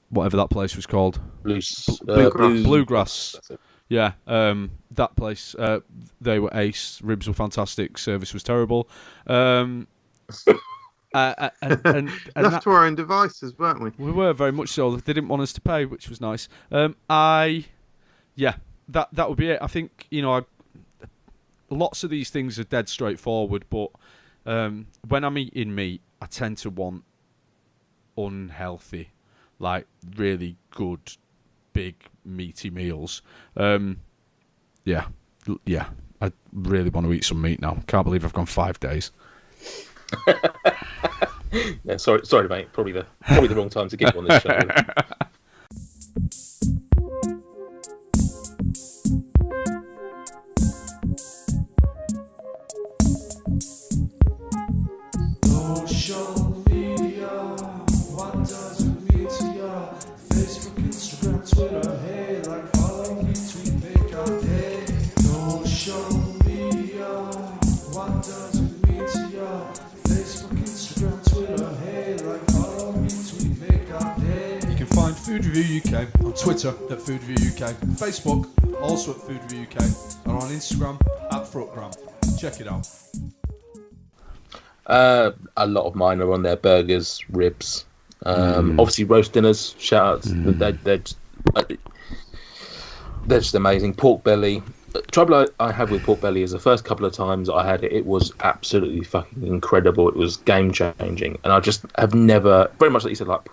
whatever that place was called. Bluegrass. Yeah, that place. They were ace. Ribs were fantastic. Service was terrible. And left to our own devices, weren't we? We were very much so. They didn't want us to pay, which was nice. That would be it. I think lots of these things are dead straightforward, but when I'm eating meat, I tend to want unhealthy, like really good, big meaty meals. I really want to eat some meat now. Can't believe I've gone 5 days. Yeah, sorry, mate. Probably the wrong time to get on this show. Social media, what does it mean to ya? Facebook, Instagram, Twitter, hey, like, follow, retweet, make our day. Social media, what does it mean to ya? Facebook, Instagram, Twitter, hey, like, follow, retweet, make our day. You can find Food Review UK on Twitter at Food Review UK, Facebook also at Food Review UK, and on Instagram at FRUKgram. Check it out. A lot of mine are on their burgers, ribs, obviously roast dinners. Shout outs, they're just amazing. Pork belly. The trouble I had with pork belly is the first couple of times I had it, it was absolutely fucking incredible. It was game changing, and I just have never, very much like you said, like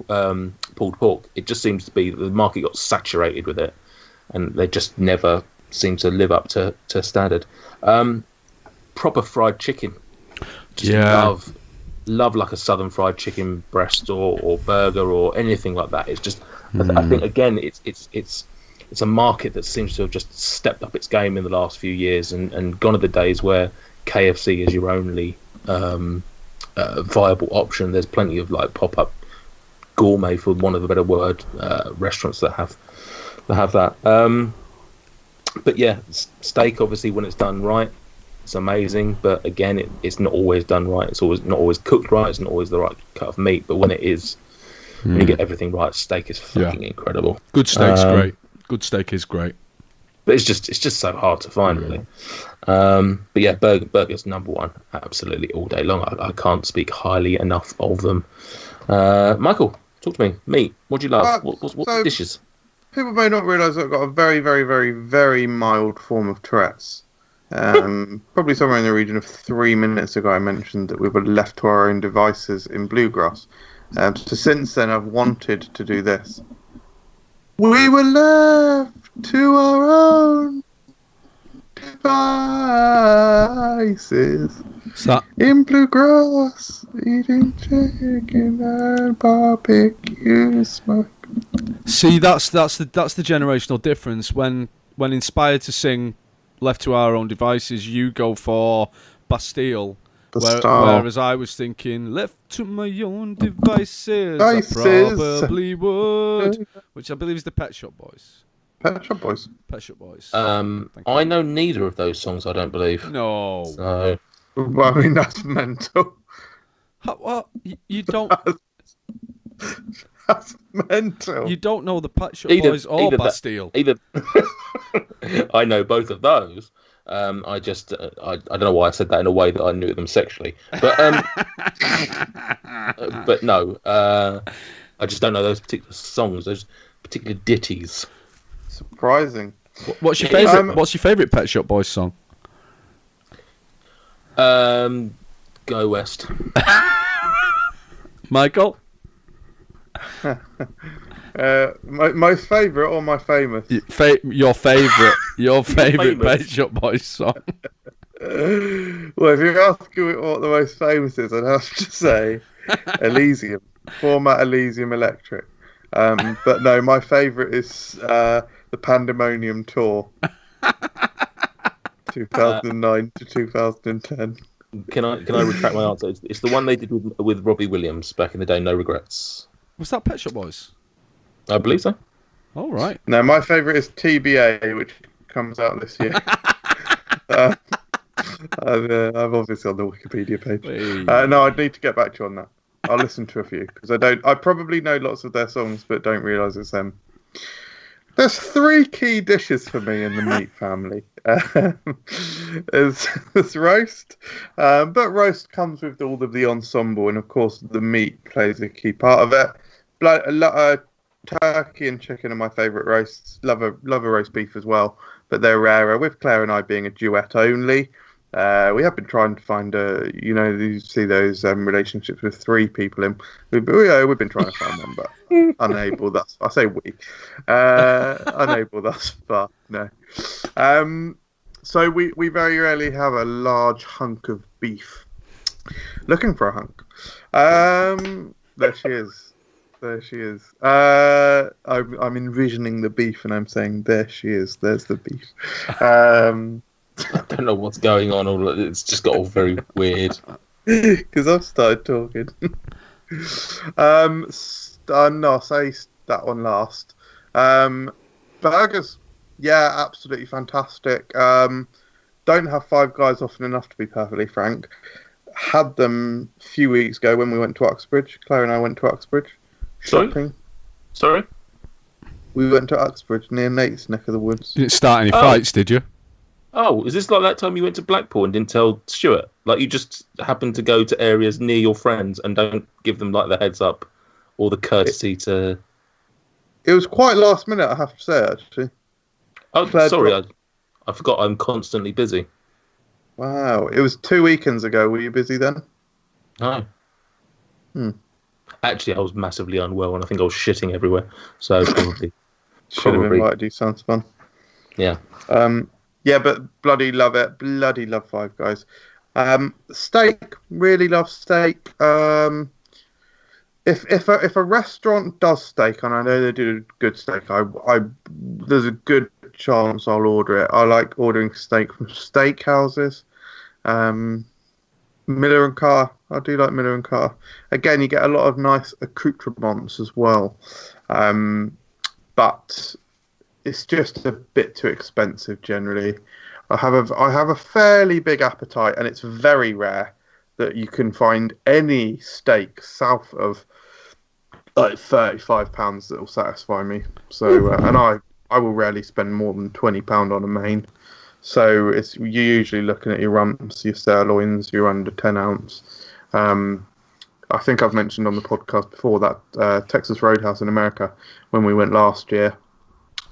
pulled pork. It just seems to be that the market got saturated with it, and they just never seem to live up to standard. Proper fried chicken. Just love like a southern fried chicken breast or burger or anything like that. It's just, I think again, it's a market that seems to have just stepped up its game in the last few years, and gone are the days where KFC is your only viable option. There's plenty of like pop-up gourmet, for want of a better word, restaurants that have that. But yeah, steak obviously when it's done right, it's amazing, but again, it's not always done right. It's always not always cooked right. It's not always the right cut of meat. But when it is, when you get everything right, steak is fucking incredible. Good steak's great. Good steak is great. But it's just so hard to find, really. But yeah, burgers number one, absolutely all day long. I can't speak highly enough of them. Michael, talk to me. Meat. What do you love? What dishes? People may not realise I've got a very, very, very, very mild form of Tourette's. Probably somewhere in the region of 3 minutes ago I mentioned that we were left to our own devices in Bluegrass. So since then I've wanted to do this. We were left to our own devices in Bluegrass, eating chicken and barbecue smoke. See, that's the generational difference. When inspired to sing "Left to Our Own Devices," you go for Bastille. Whereas I was thinking, left to my own devices, I probably would. Which I believe is the Pet Shop Boys. Pet Shop Boys. I know neither of those songs, I don't believe. No. So... Well, I mean, that's mental. What? You don't... That's mental. You don't know the Pet Shop Boys or Bastille? I know both of those. I don't know why I said that in a way that I knew them sexually, but but no, I just don't know those particular songs, those particular ditties. Surprising. What's your favorite? What's your favorite Pet Shop Boys song? Go West. Michael. My favourite or my famous? Your favourite Pet Shop Boys song. Well, if you're asking what the most famous is, I'd have to say Elysium, format Elysium Electric. But no, my favourite is the Pandemonium Tour, 2009 to 2010. Can I retract my answer? It's the one they did with Robbie Williams back in the day. No Regrets. Was that Pet Shop Boys? I believe so. All right. No, my favourite is TBA, which comes out this year. I'm obviously on the Wikipedia page. Hey. No, I'd need to get back to you on that. I'll listen to a few because I probably know lots of their songs, but don't realise it's them. There's 3 key dishes for me in the meat family. There's roast, but roast comes with all of the ensemble, and of course the meat plays a key part of it. Turkey and chicken are my favourite roasts. Love a roast beef as well, but they're rarer. With Claire and I being a duet only, we have been trying to find you see those relationships with 3 people in. We've been trying to find one, but unable thus. I say we, unable thus far. No. So we very rarely have a large hunk of beef. Looking for a hunk. There she is. There she is. I'm envisioning the beef, and I'm saying, there she is. There's the beef. I don't know what's going on. It's just got all very weird. Because I've started talking. No, I'll say that one last. Burgers, yeah, absolutely fantastic. Don't have Five Guys often enough, to be perfectly frank. Had them a few weeks ago when we went to Uxbridge. Claire and I went to Uxbridge shopping. Sorry? We went to Uxbridge near Nate's neck of the woods. You didn't start any fights, did you? Oh, is this like that time you went to Blackpool and didn't tell Stuart? Like, you just happened to go to areas near your friends and don't give them like the heads up or the courtesy to... It was quite last minute, I have to say, actually. Oh, sorry, I forgot I'm constantly busy. Wow, it was 2 weekends ago. Were you busy then? No. Actually, I was massively unwell and I think I was shitting everywhere. So probably... Should have invited you, sounds fun. Yeah. Yeah, but bloody love it. Bloody love Five Guys. Steak, really love steak. If a restaurant does steak, and I know they do good steak, there's a good chance I'll order it. I like ordering steak from steak houses. Miller and Carr, I do like Miller and Carr. Again, you get a lot of nice accoutrements as well, but it's just a bit too expensive generally. I have a fairly big appetite, and it's very rare that you can find any steak south of like £35 that will satisfy me. So, and I will rarely spend more than £20 on a main. So you're usually looking at your rumps, your sirloins, your under 10 ounce. I think I've mentioned on the podcast before that Texas Roadhouse in America, when we went last year,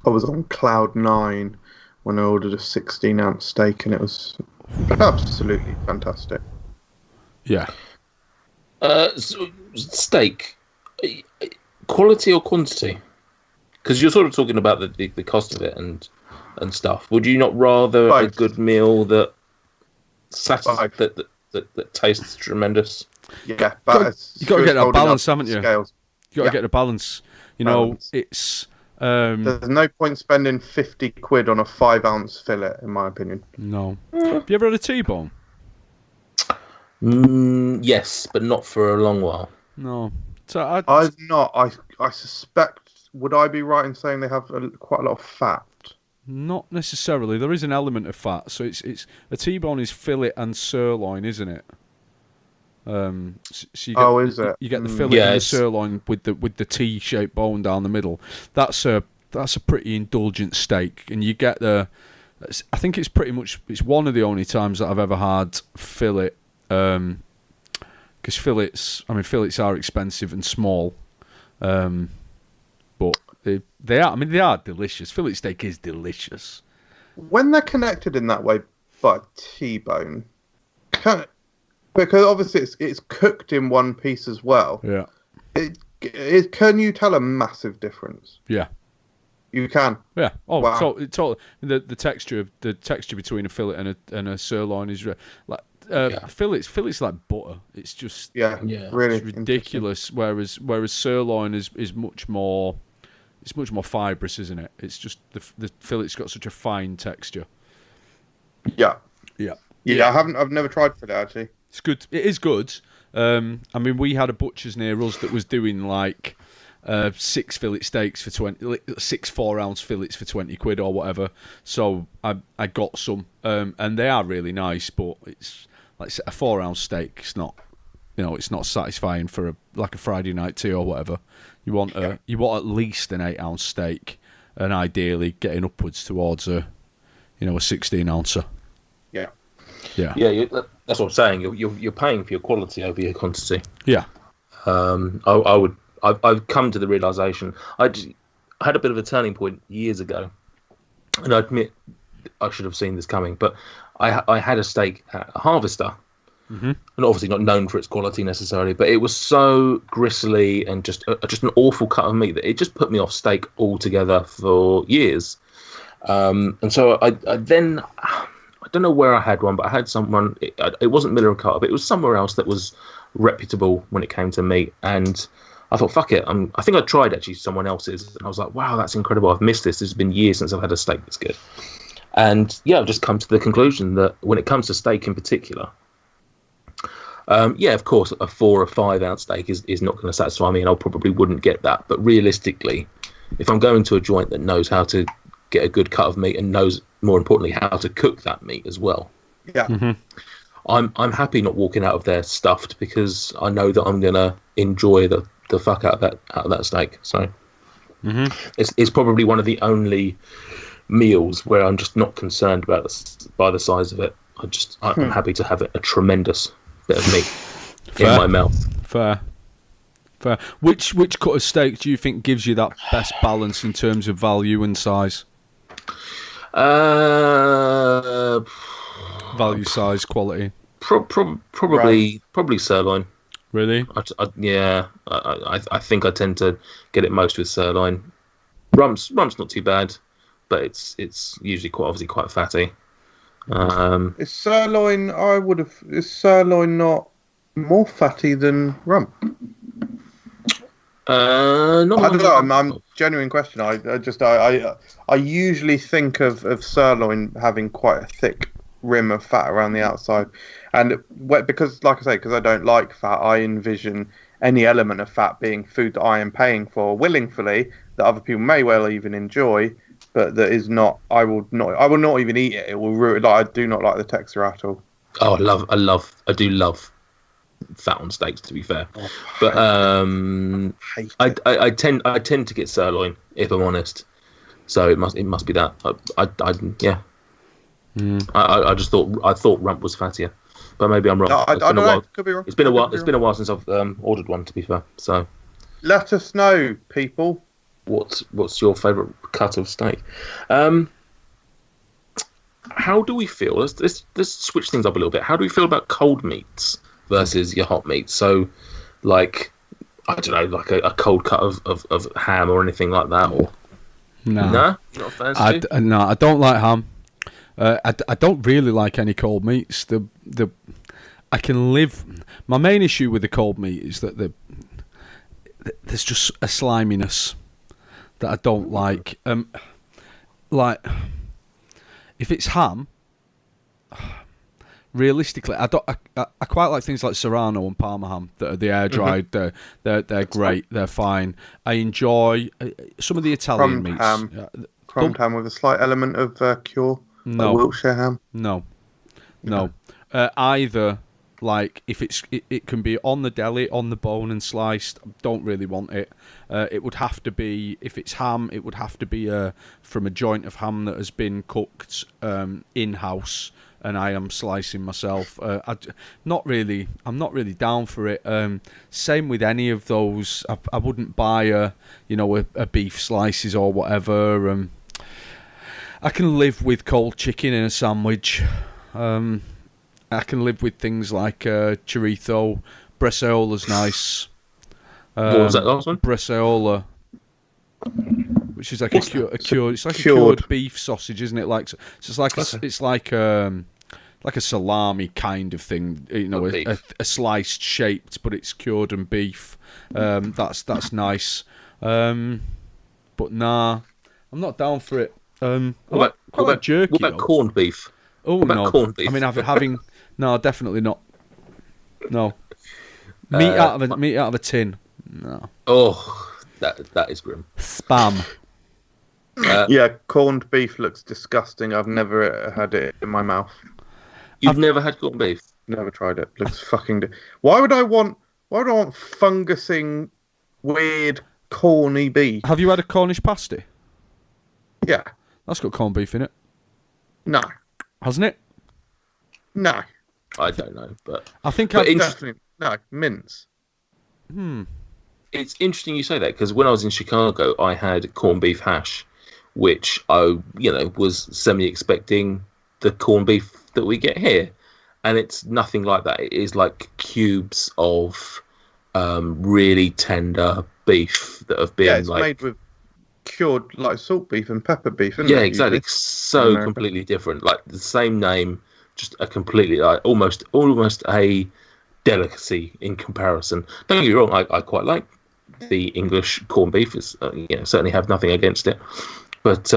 I was on cloud 9 when I ordered a 16-ounce steak, and it was absolutely fantastic. Yeah. So steak, quality or quantity? Because you're sort of talking about the cost of it and stuff. Would you not rather a good meal that that tastes tremendous? Yeah, you got to get that balance, haven't you? Scales. You got to get the balance. You know, it's. There's no point spending £50 on a 5-ounce fillet, in my opinion. No. Have you ever had a T-bone? Yes, but not for a long while. No. So I've not. I suspect. Would I be right in saying they have quite a lot of fat? Not necessarily. There is an element of fat. So it's a T-bone is fillet and sirloin, isn't it? So you get, is it? You get the fillet and the sirloin with the T-shaped bone down the middle. That's a pretty indulgent steak, and you get I think it's it's one of the only times that I've ever had fillet. Because fillets are expensive and small, but they are delicious. Fillet steak is delicious when they're connected in that way by T-bone. Because obviously it's cooked in one piece as well. Yeah. Can you tell a massive difference? Yeah. You can. Yeah. Oh, wow. The texture between a fillet and a sirloin is like fillet's like butter. It's just really it's ridiculous. Whereas sirloin is much more. It's much more fibrous, isn't it? It's just the fillet's got such a fine texture. Yeah. Yeah. Yeah. I've never tried fillet actually. It's good. It is good. I mean, we had a butcher's near us that was doing like 6 fillet steaks for 6 4-ounce fillets for 20 quid or whatever. So I got some, and they are really nice, but it's like a 4-ounce steak. It's not, it's not satisfying for a Friday night tea or whatever. You want at least an 8-ounce steak, and ideally getting upwards towards a 16-ouncer. Yeah. Yeah, that's what I'm saying. You're paying for your quality over your quantity. Yeah. I've come to the realization. I had a bit of a turning point years ago, and I admit I should have seen this coming. But I had a steak at a Harvester, and obviously not known for its quality necessarily, but it was so gristly and just an awful cut of meat that it just put me off steak altogether for years. And so I then. I don't know where I had one, but I had someone. It wasn't Miller and Carter, but it was somewhere else that was reputable when it came to meat. And I thought, fuck it. I think I tried actually someone else's, and I was like, wow, that's incredible. I've missed this. It's been years since I've had a steak that's good. And yeah, I've just come to the conclusion that when it comes to steak in particular, of course, a 4 or 5 ounce steak is not going to satisfy me, and I probably wouldn't get that. But realistically, if I'm going to a joint that knows how to get a good cut of meat and knows, more importantly, how to cook that meat as well. Yeah. I'm happy not walking out of there stuffed, because I know that I'm gonna enjoy the fuck out of that steak. So it's probably one of the only meals where I'm just not concerned by the size of it. I'm happy to have a tremendous bit of meat in my mouth. Fair. Which cut of steak do you think gives you that best balance in terms of value and size? Value, size, quality. Probably sirloin. Really? I think I tend to get it most with sirloin. Rump's not too bad, but it's usually quite fatty. Is sirloin? Is sirloin not more fatty than rump? I don't know. I'm genuine question. I usually think of sirloin having quite a thick rim of fat around the outside, and because, like I say, because I don't like fat, I envision any element of fat being food that I am paying for willingly, that other people may well even enjoy, but that is not. I will not even eat it. It will ruin. Like, I do not like the texture at all. Oh, I do love fat on steaks, to be fair, but I tend to get sirloin, if I'm honest. So it must be that. I just thought rump was fattier, but maybe I'm wrong. No, I don't know. Could be wrong. It's been a while. It's been a while since I've ordered one, to be fair. So let us know, people. What's your favourite cut of steak? How do we feel? Let's switch things up a little bit. How do we feel about cold meats versus your hot meats? So, like, I don't know, like a cold cut of ham or anything like that, or no, not fancy. No, I don't like ham. I don't really like any cold meats. I can live. My main issue with the cold meat is that there's just a sliminess that I don't like. Like, if it's ham, realistically, I quite like things like Serrano and Parma ham that are the air dried. They're great. They're fine. I enjoy some of the Italian meats. Crumbed ham with a slight element of cure. No, like Wiltshire ham. No. Either, like, if it can be on the deli, on the bone and sliced. Don't really want it. It would have to be, if it's ham, it would have to be from a joint of ham that has been cooked in house, and I am slicing myself. I'm not really down for it. Same with any of those. I wouldn't buy a beef slices or whatever. I can live with cold chicken in a sandwich. I can live with things like chorizo. Bresaola's nice. What was that last one? Bresaola, which is like a cured beef sausage, isn't it? Like, so it's like it's like a salami kind of thing. A sliced shaped, but it's cured and beef. That's nice. But nah, I'm not down for it. What about jerky? What about corned beef? Oh, no. Corned beef? I mean, having no, definitely not. No, meat out of a tin. No. Oh, That is grim. Spam. Yeah, corned beef looks disgusting. I've never had it in my mouth. You've never had corned beef? Never tried it. Looks fucking. Why would I want fungusing, weird, corny beef? Have you had a Cornish pasty? Yeah. That's got corned beef in it, No. hasn't it? No. I don't know, but I think But I've... Definitely. No. Mince. it's interesting you say that, because when I was in Chicago, I had corned beef hash, which I, was semi-expecting the corned beef that we get here, and it's nothing like that. It is like cubes of really tender beef that have been It's made with cured like salt beef and pepper beef. Isn't yeah, it, exactly. usually? So completely different, like the same name, just a completely almost a delicacy in comparison. Don't get me wrong, I quite like the English corned beef. Is certainly have nothing against it, but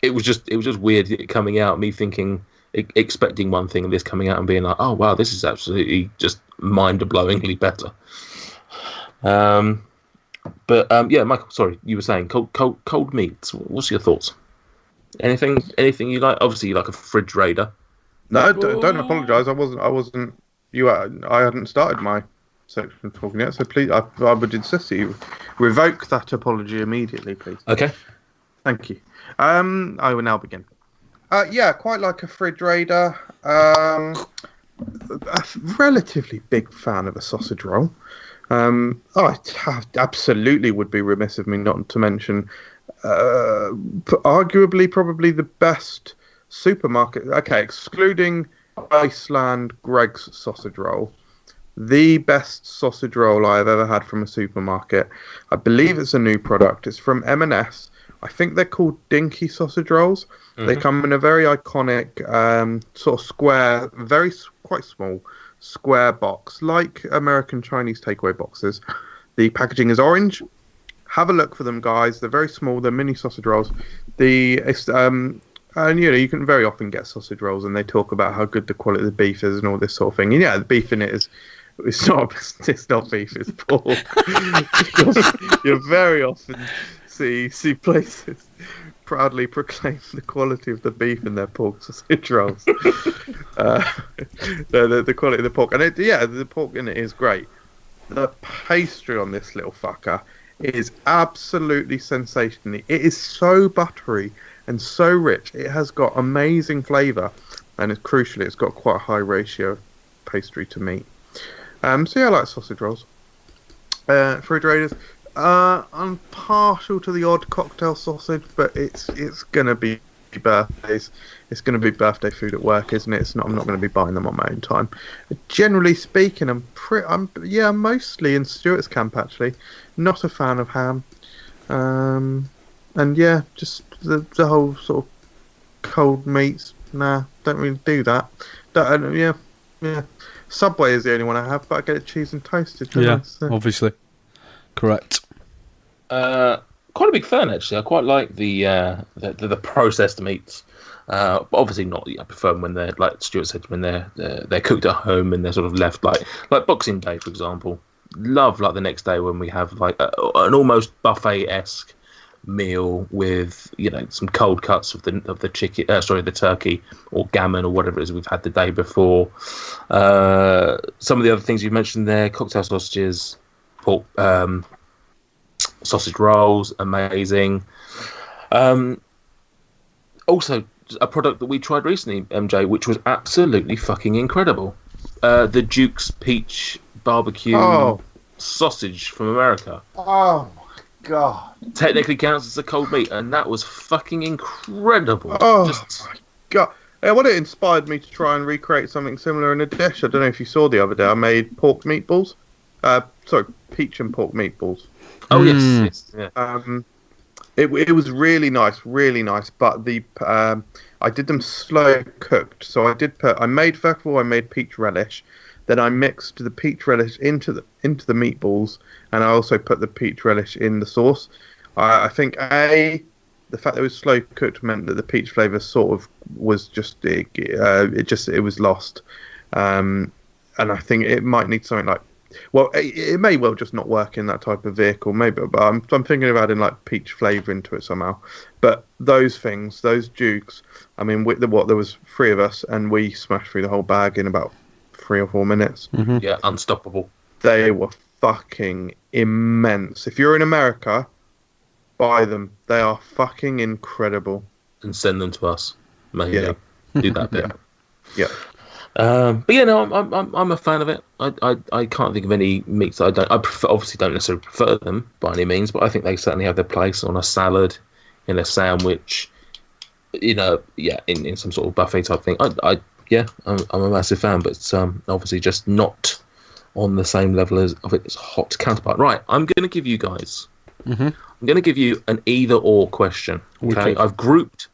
it was just weird it coming out. Me thinking, expecting one thing, and this coming out and being like, oh wow, this is absolutely just mind-blowingly better. But Michael, sorry, you were saying cold meats. What's your thoughts? Anything you like? Obviously, you like a fridge raider. No, don't apologise. I wasn't. I hadn't started my section talking yet, so please, I would insist that you revoke that apology immediately, please. Okay. Thank you. I will now begin. Quite like a fridge raider. A relatively big fan of a sausage roll. I absolutely would be remiss of me not to mention, arguably probably the best supermarket. Okay, excluding Iceland Greg's sausage roll, the best sausage roll I have ever had from a supermarket. I believe it's a new product. It's from M&S. I think they're called Dinky sausage rolls. Mm-hmm. They come in a very iconic sort of square, quite small square box, like American Chinese takeaway boxes. The packaging is orange. Have a look for them, guys. They're very small. They're mini sausage rolls. And you can very often get sausage rolls, and they talk about how good the quality of the beef is and all this sort of thing. And yeah, the beef in it it's not beef, it's pork. You very often see places proudly proclaim the quality of the beef in their pork sausage rolls. The quality of the pork, and the pork in it is great. The pastry on this little fucker is absolutely sensational. It is so buttery and so rich. It has got amazing flavour, and it's got quite a high ratio of pastry to meat. I like sausage rolls. Fridge raiders. I'm partial to the odd cocktail sausage, but it's gonna be birthdays. It's gonna be birthday food at work, isn't it? I'm not gonna be buying them on my own time. Generally speaking, I'm mostly in Stuart's camp actually. Not a fan of ham. And yeah, just the whole sort of cold meats. Nah, don't really do that. Yeah. Subway is the only one I have, but I get it cheese and toasted. Obviously, correct. Quite a big fan actually. I quite like the processed meats. But obviously not. I prefer them when they're, like Stuart said, when they're cooked at home and they're sort of left like Boxing Day, for example. Love like the next day when we have like an almost buffet-esque meal with some cold cuts of the chicken, the turkey or gammon or whatever it is we've had the day before. Some of the other things you mentioned there: cocktail sausages, pork, sausage rolls, amazing. Also, a product that we tried recently, MJ, which was absolutely fucking incredible. The Duke's Peach Barbecue sausage from America. Oh my god! Technically counts as a cold meat, and that was fucking incredible. Oh my god! What it inspired me to try and recreate something similar in a dish. I don't know if you saw the other day. I made pork meatballs. Peach and pork meatballs. Oh yes. Yeah. It was really nice, but I did them slow cooked. So I made peach relish, then I mixed the peach relish into the meatballs, and I also put the peach relish in the sauce. I think the fact that it was slow cooked meant that the peach flavour sort of was it was lost, and I think it might need something like Well, it may well just not work in that type of vehicle, maybe. But I'm thinking of adding like peach flavour into it somehow. But those things, those Dukes, I mean, there was 3 of us, and we smashed through the whole bag in about 3 or 4 minutes. Mm-hmm. Yeah, unstoppable. They were fucking immense. If you're in America, buy them. They are fucking incredible. And send them to us. Maybe do that bit. Yeah. But yeah, no, I'm a fan of it. I can't think of any meats that I don't. Obviously don't necessarily prefer them by any means, but I think they certainly have their place on a salad, in a sandwich, in some sort of buffet type thing. I'm a massive fan, but it's obviously just not on the same level of its hot counterpart. Right, I'm going to give you guys. Mm-hmm. I'm going to give you an either-or question. Okay, I've grouped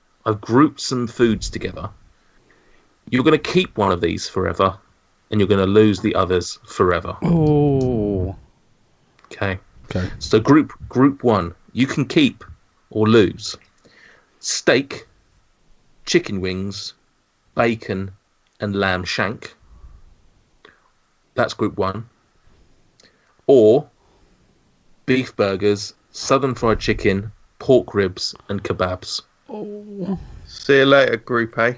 some foods together. You're going to keep one of these forever, and you're going to lose the others forever. Oh. Okay. So group 1, you can keep or lose steak, chicken wings, bacon, and lamb shank. That's group 1. Or beef burgers, southern fried chicken, pork ribs, and kebabs. Oh. See you later, Group A.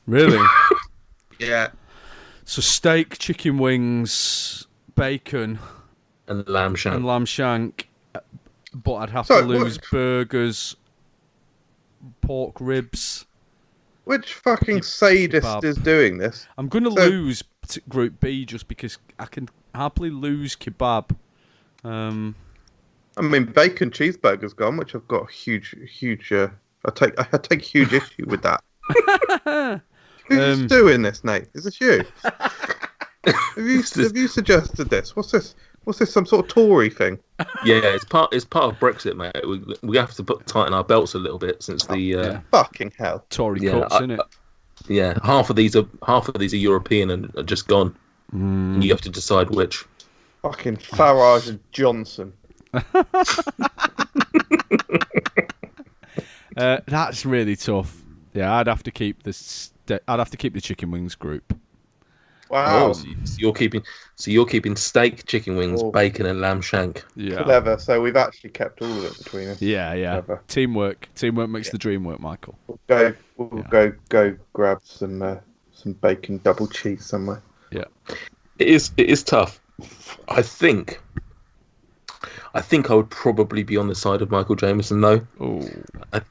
Really? Yeah. So steak, chicken wings, bacon, and lamb shank. But I'd have to lose burgers, pork ribs. Which fucking sadist kebab. is doing this? I'm going to lose Group B just because I can happily lose kebab. I mean, bacon cheeseburger's gone, which I've got huge. I take huge issue with that. Who's doing this, Nate? Is this you? have you suggested this? What's this? What's this? Some sort of Tory thing? Yeah, it's part of Brexit, mate. We have to tighten our belts a little bit since fucking hell. Tory cuts, isn't it? Yeah, half of these are European and are just gone. And you have to decide which. Fucking Farage and Johnson. That's really tough. Yeah, I'd have to keep the chicken wings group. Wow. Oh, so you're keeping steak, chicken wings, bacon, and lamb shank. Yeah. Clever. So we've actually kept all of it between us. Yeah. Clever. Teamwork makes the dream work, Michael. We'll go grab some bacon double cheese somewhere. Yeah. It is tough. I think I would probably be on the side of Michael Jameson, though. Oh.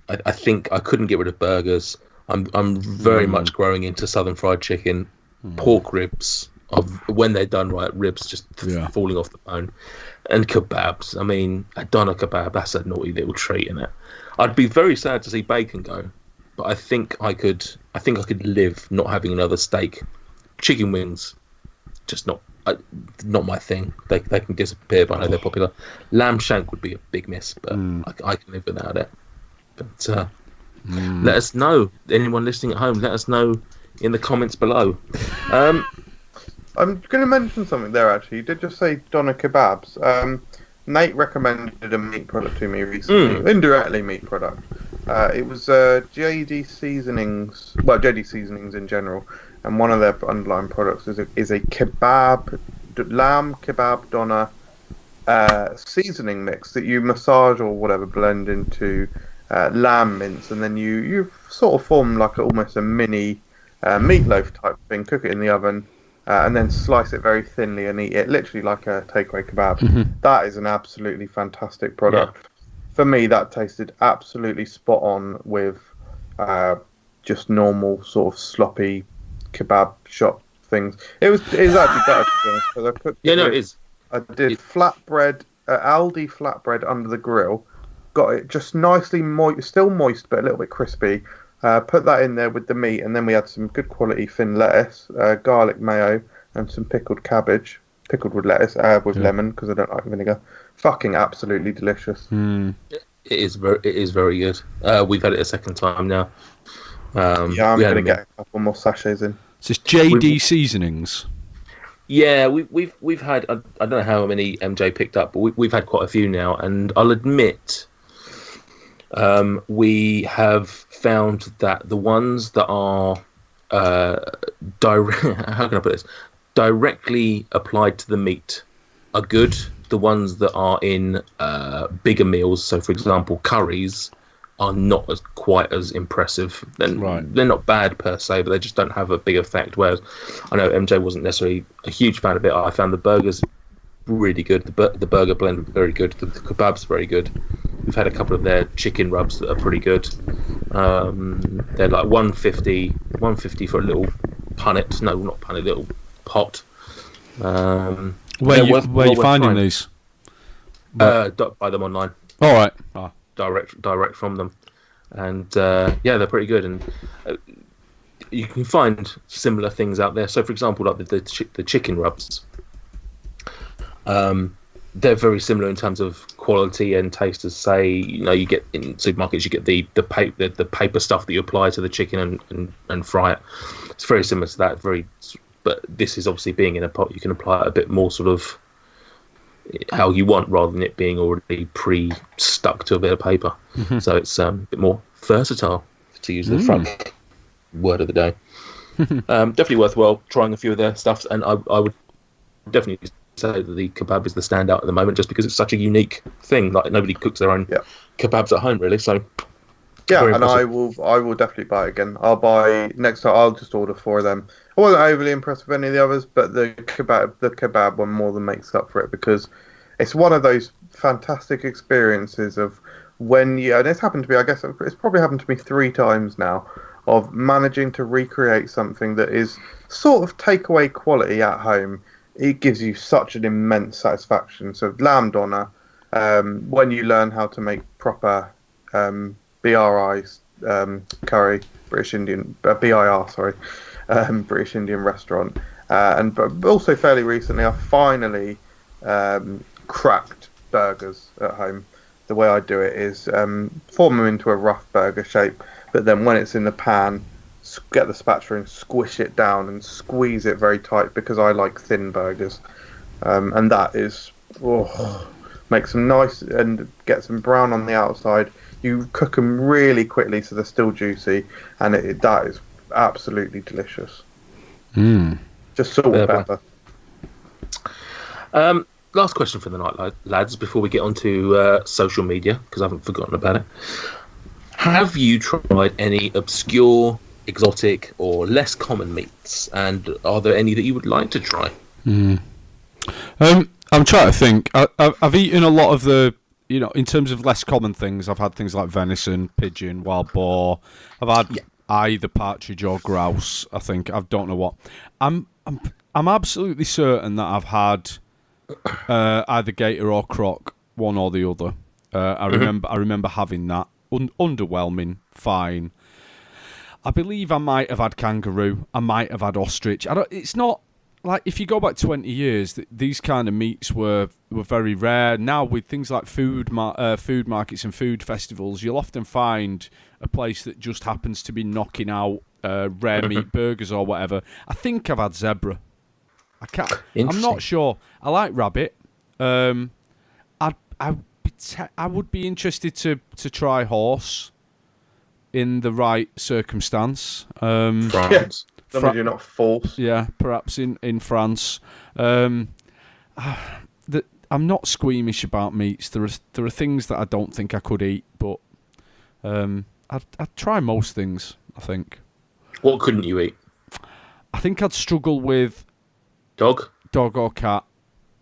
I think I couldn't get rid of burgers. I'm very much growing into southern fried chicken, pork ribs. When they're done right, ribs just falling off the bone, and kebabs. I mean, a doner kebab, that's a naughty little treat, isn't it? I'd be very sad to see bacon go, but I think I could live not having another steak. Chicken wings, just not my thing. They can disappear, but I know they're popular. Lamb shank would be a big miss, but I can live without it. But let us know. Anyone listening at home, let us know in the comments below. I'm going to mention something there, actually. You did just say doner kebabs. Nate recommended a meat product to me recently. Indirectly meat product. It was JD Seasonings. Well, JD Seasonings in general. And one of their underlying products is a lamb kebab doner seasoning mix that you massage or whatever, blend into lamb mince, and then you sort of form like almost a mini meatloaf type thing. Cook it in the oven, and then slice it very thinly and eat it, literally like a takeaway kebab. That is an absolutely fantastic product. Yeah. For me, that tasted absolutely spot on with just normal sort of sloppy kebab shop things. It was actually better, to be honest, because I cooked it is. I did flatbread, Aldi flatbread under the grill. Got it just nicely moist, still moist, but a little bit crispy. Put that in there with the meat, and then we had some good quality thin lettuce, garlic mayo, and some pickled cabbage, pickled with lettuce, with lemon, because I don't like vinegar. Fucking absolutely delicious. It is very good. We've had it a second time now. I'm going to get a couple more sachets in. So it's JD Seasonings. Yeah, we've had, I don't know how many MJ picked up, but we've had quite a few now, and I'll admit, we have found that the ones that are how can I put this? Directly applied to the meat are good. The ones that are in bigger meals, so for example, curries, are not quite as impressive. They're not bad per se, but they just don't have a big effect. Whereas I know MJ wasn't necessarily a huge fan of it. I found the burgers really good. The burger blend very good. The kebabs very good. We've had a couple of their chicken rubs that are pretty good. They're like 150 for a little punnet. No, not punnet, little pot. Where are you finding these? Buy them online. All right. Direct from them, and they're pretty good. And you can find similar things out there. So, for example, like the chicken rubs. They're very similar in terms of quality and taste. As say, you get in supermarkets, you get the paper stuff that you apply to the chicken and fry it. It's very similar to that. But this is obviously being in a pot. You can apply it a bit more sort of how you want, rather than it being already pre-stuck to a bit of paper. Mm-hmm. So it's a bit more versatile, to use the FRUK word of the day. Definitely worthwhile trying a few of their stuffs, and I would definitely say that the kebab is the standout at the moment, just because it's such a unique thing. Like, nobody cooks their own kebabs at home, really. So and I will definitely buy it again. I'll buy next time. I'll just order 4 of them. I wasn't overly impressed with any of the others, but the kebab one more than makes up for it, because it's one of those fantastic experiences of when you, and it's happened to me, I guess it's probably happened to me 3 times now, of managing to recreate something that is sort of takeaway quality at home. It gives you such an immense satisfaction. So lamb doner, when you learn how to make proper BRI curry, British Indian, BIR, sorry, British Indian restaurant. But also fairly recently, I finally cracked burgers at home. The way I do it is form them into a rough burger shape, but then when it's in the pan, get the spatula and squish it down and squeeze it very tight, because I like thin burgers. And that is, makes them nice and gets them brown on the outside. You cook them really quickly so they're still juicy, and that is absolutely delicious. Just salt and pepper. Last question for the night, lads, before we get onto social media, because I haven't forgotten about it. Have you tried any obscure, exotic, or less common meats, and are there any that you would like to try? I'm trying to think. I've eaten a lot of the, in terms of less common things. I've had things like venison, pigeon, wild boar. I've had either partridge or grouse. I think I don't know what. I'm absolutely certain that I've had either gator or croc, one or the other. I remember having that. Underwhelming, fine. I believe I might have had kangaroo. I might have had ostrich. It's not like, if you go back 20 years, these kind of meats were very rare. Now with things like food markets and food festivals, you'll often find a place that just happens to be knocking out rare meat burgers or whatever. I think I've had zebra. I'm not sure. I like rabbit. I would be interested to try horse in the right circumstance. France. You're not forced. Yeah, perhaps in France. I'm not squeamish about meats. There are things that I don't think I could eat, but I'd try most things, I think. What couldn't you eat? I think I'd struggle with dog or cat.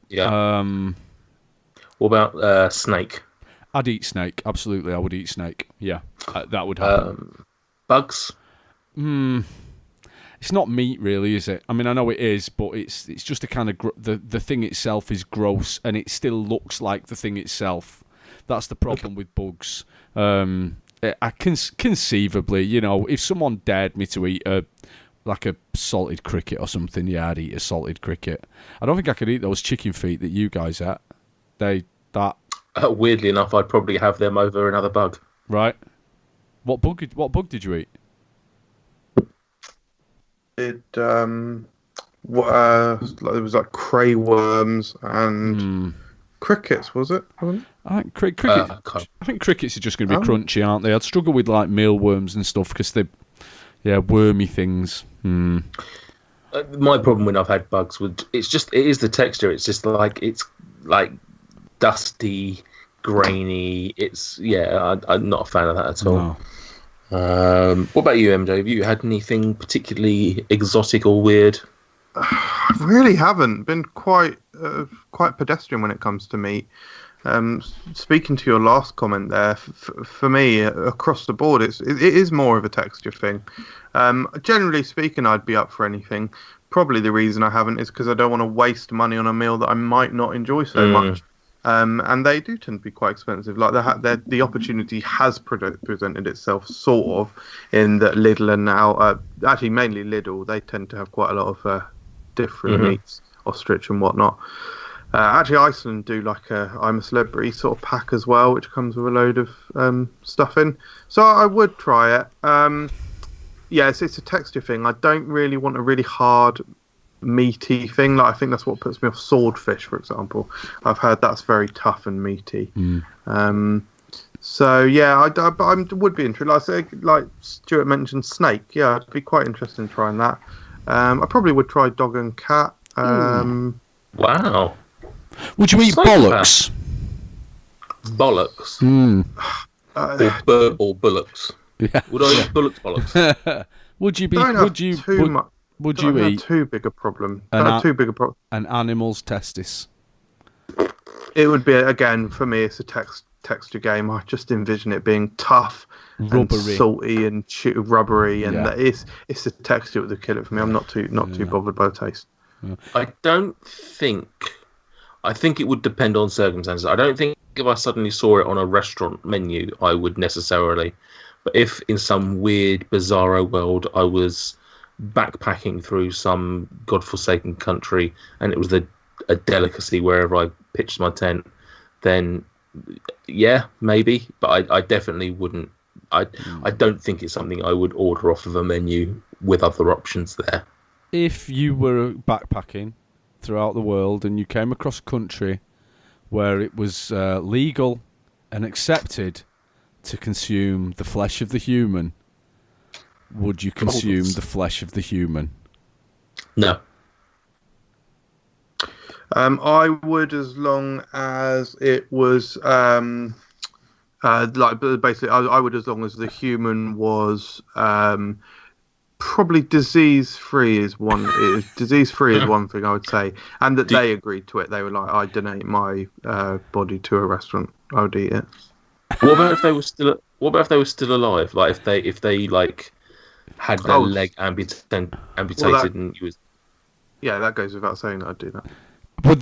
Yeah. What about snake? I'd eat snake. Absolutely, I would eat snake. Yeah, that would happen. Bugs? It's not meat, really, is it? I mean, I know it is, but it's just a kind of the thing itself is gross, and it still looks like the thing itself. That's the problem with bugs. I can conceivably, if someone dared me to eat a salted cricket or something, I'd eat a salted cricket. I don't think I could eat those chicken feet that you guys ate. Weirdly enough, I'd probably have them over another bug. Right. What bug did you eat? It was like cray worms and crickets, was it? I think crickets are just going to be crunchy, aren't they? I'd struggle with like mealworms and stuff because they're wormy things. My problem when I've had bugs it is the texture. It's just like it's like dusty, grainy. I'm not a fan of that at all. No. What about you, MJ? Have you had anything particularly exotic or weird? I really haven't been quite pedestrian when it comes to meat. Speaking to your last comment there, for me, across the board, it is more of a texture thing. Generally speaking, I'd be up for anything. Probably the reason I haven't is because I don't want to waste money on a meal that I might not enjoy so much. And they do tend to be quite expensive. Like the opportunity has presented itself, sort of, in that Lidl and now, actually mainly Lidl, they tend to have quite a lot of different meats, ostrich and whatnot. Actually, Iceland do like a I'm a Celebrity sort of pack as well, which comes with a load of stuff in. So I would try it. It's a texture thing. I don't really want a really hard, meaty thing. Like I think that's what puts me off swordfish, for example. I've heard that's very tough and meaty. So yeah, I would be interested. Like Stuart mentioned, snake. Yeah, I'd be quite interested in trying that. I probably would try dog and cat. Wow. Would you eat bollocks? Bollocks? Or bullocks? Yeah. Would I eat bollocks? Would you be? Would you eat too big a problem? Too big a problem. An animal's testis? It would be, again, for me, it's a texture game. I just envision it being tough, rubbery, and salty, and rubbery, and it's the texture that would kill it for me. I'm not too bothered by the taste. Yeah. I think it would depend on circumstances. I don't think if I suddenly saw it on a restaurant menu, I would necessarily. But if in some weird, bizarro world I was backpacking through some godforsaken country and it was a delicacy wherever I pitched my tent, then yeah, maybe. But I definitely wouldn't. I don't think it's something I would order off of a menu with other options there. If you were backpacking throughout the world and you came across a country where it was legal and accepted to consume the flesh of the human, would you consume the flesh of the human? No. I would, as long as it was basically, I would, as long as the human was probably disease-free is one. Disease-free is one thing I would say, and that they agreed to it. They were like, "I donate my body to a restaurant. I would eat it." What about if they were still? What about if they were still alive? Like if they like had their leg amputated and you was. Yeah, that goes without saying that I'd do that. Would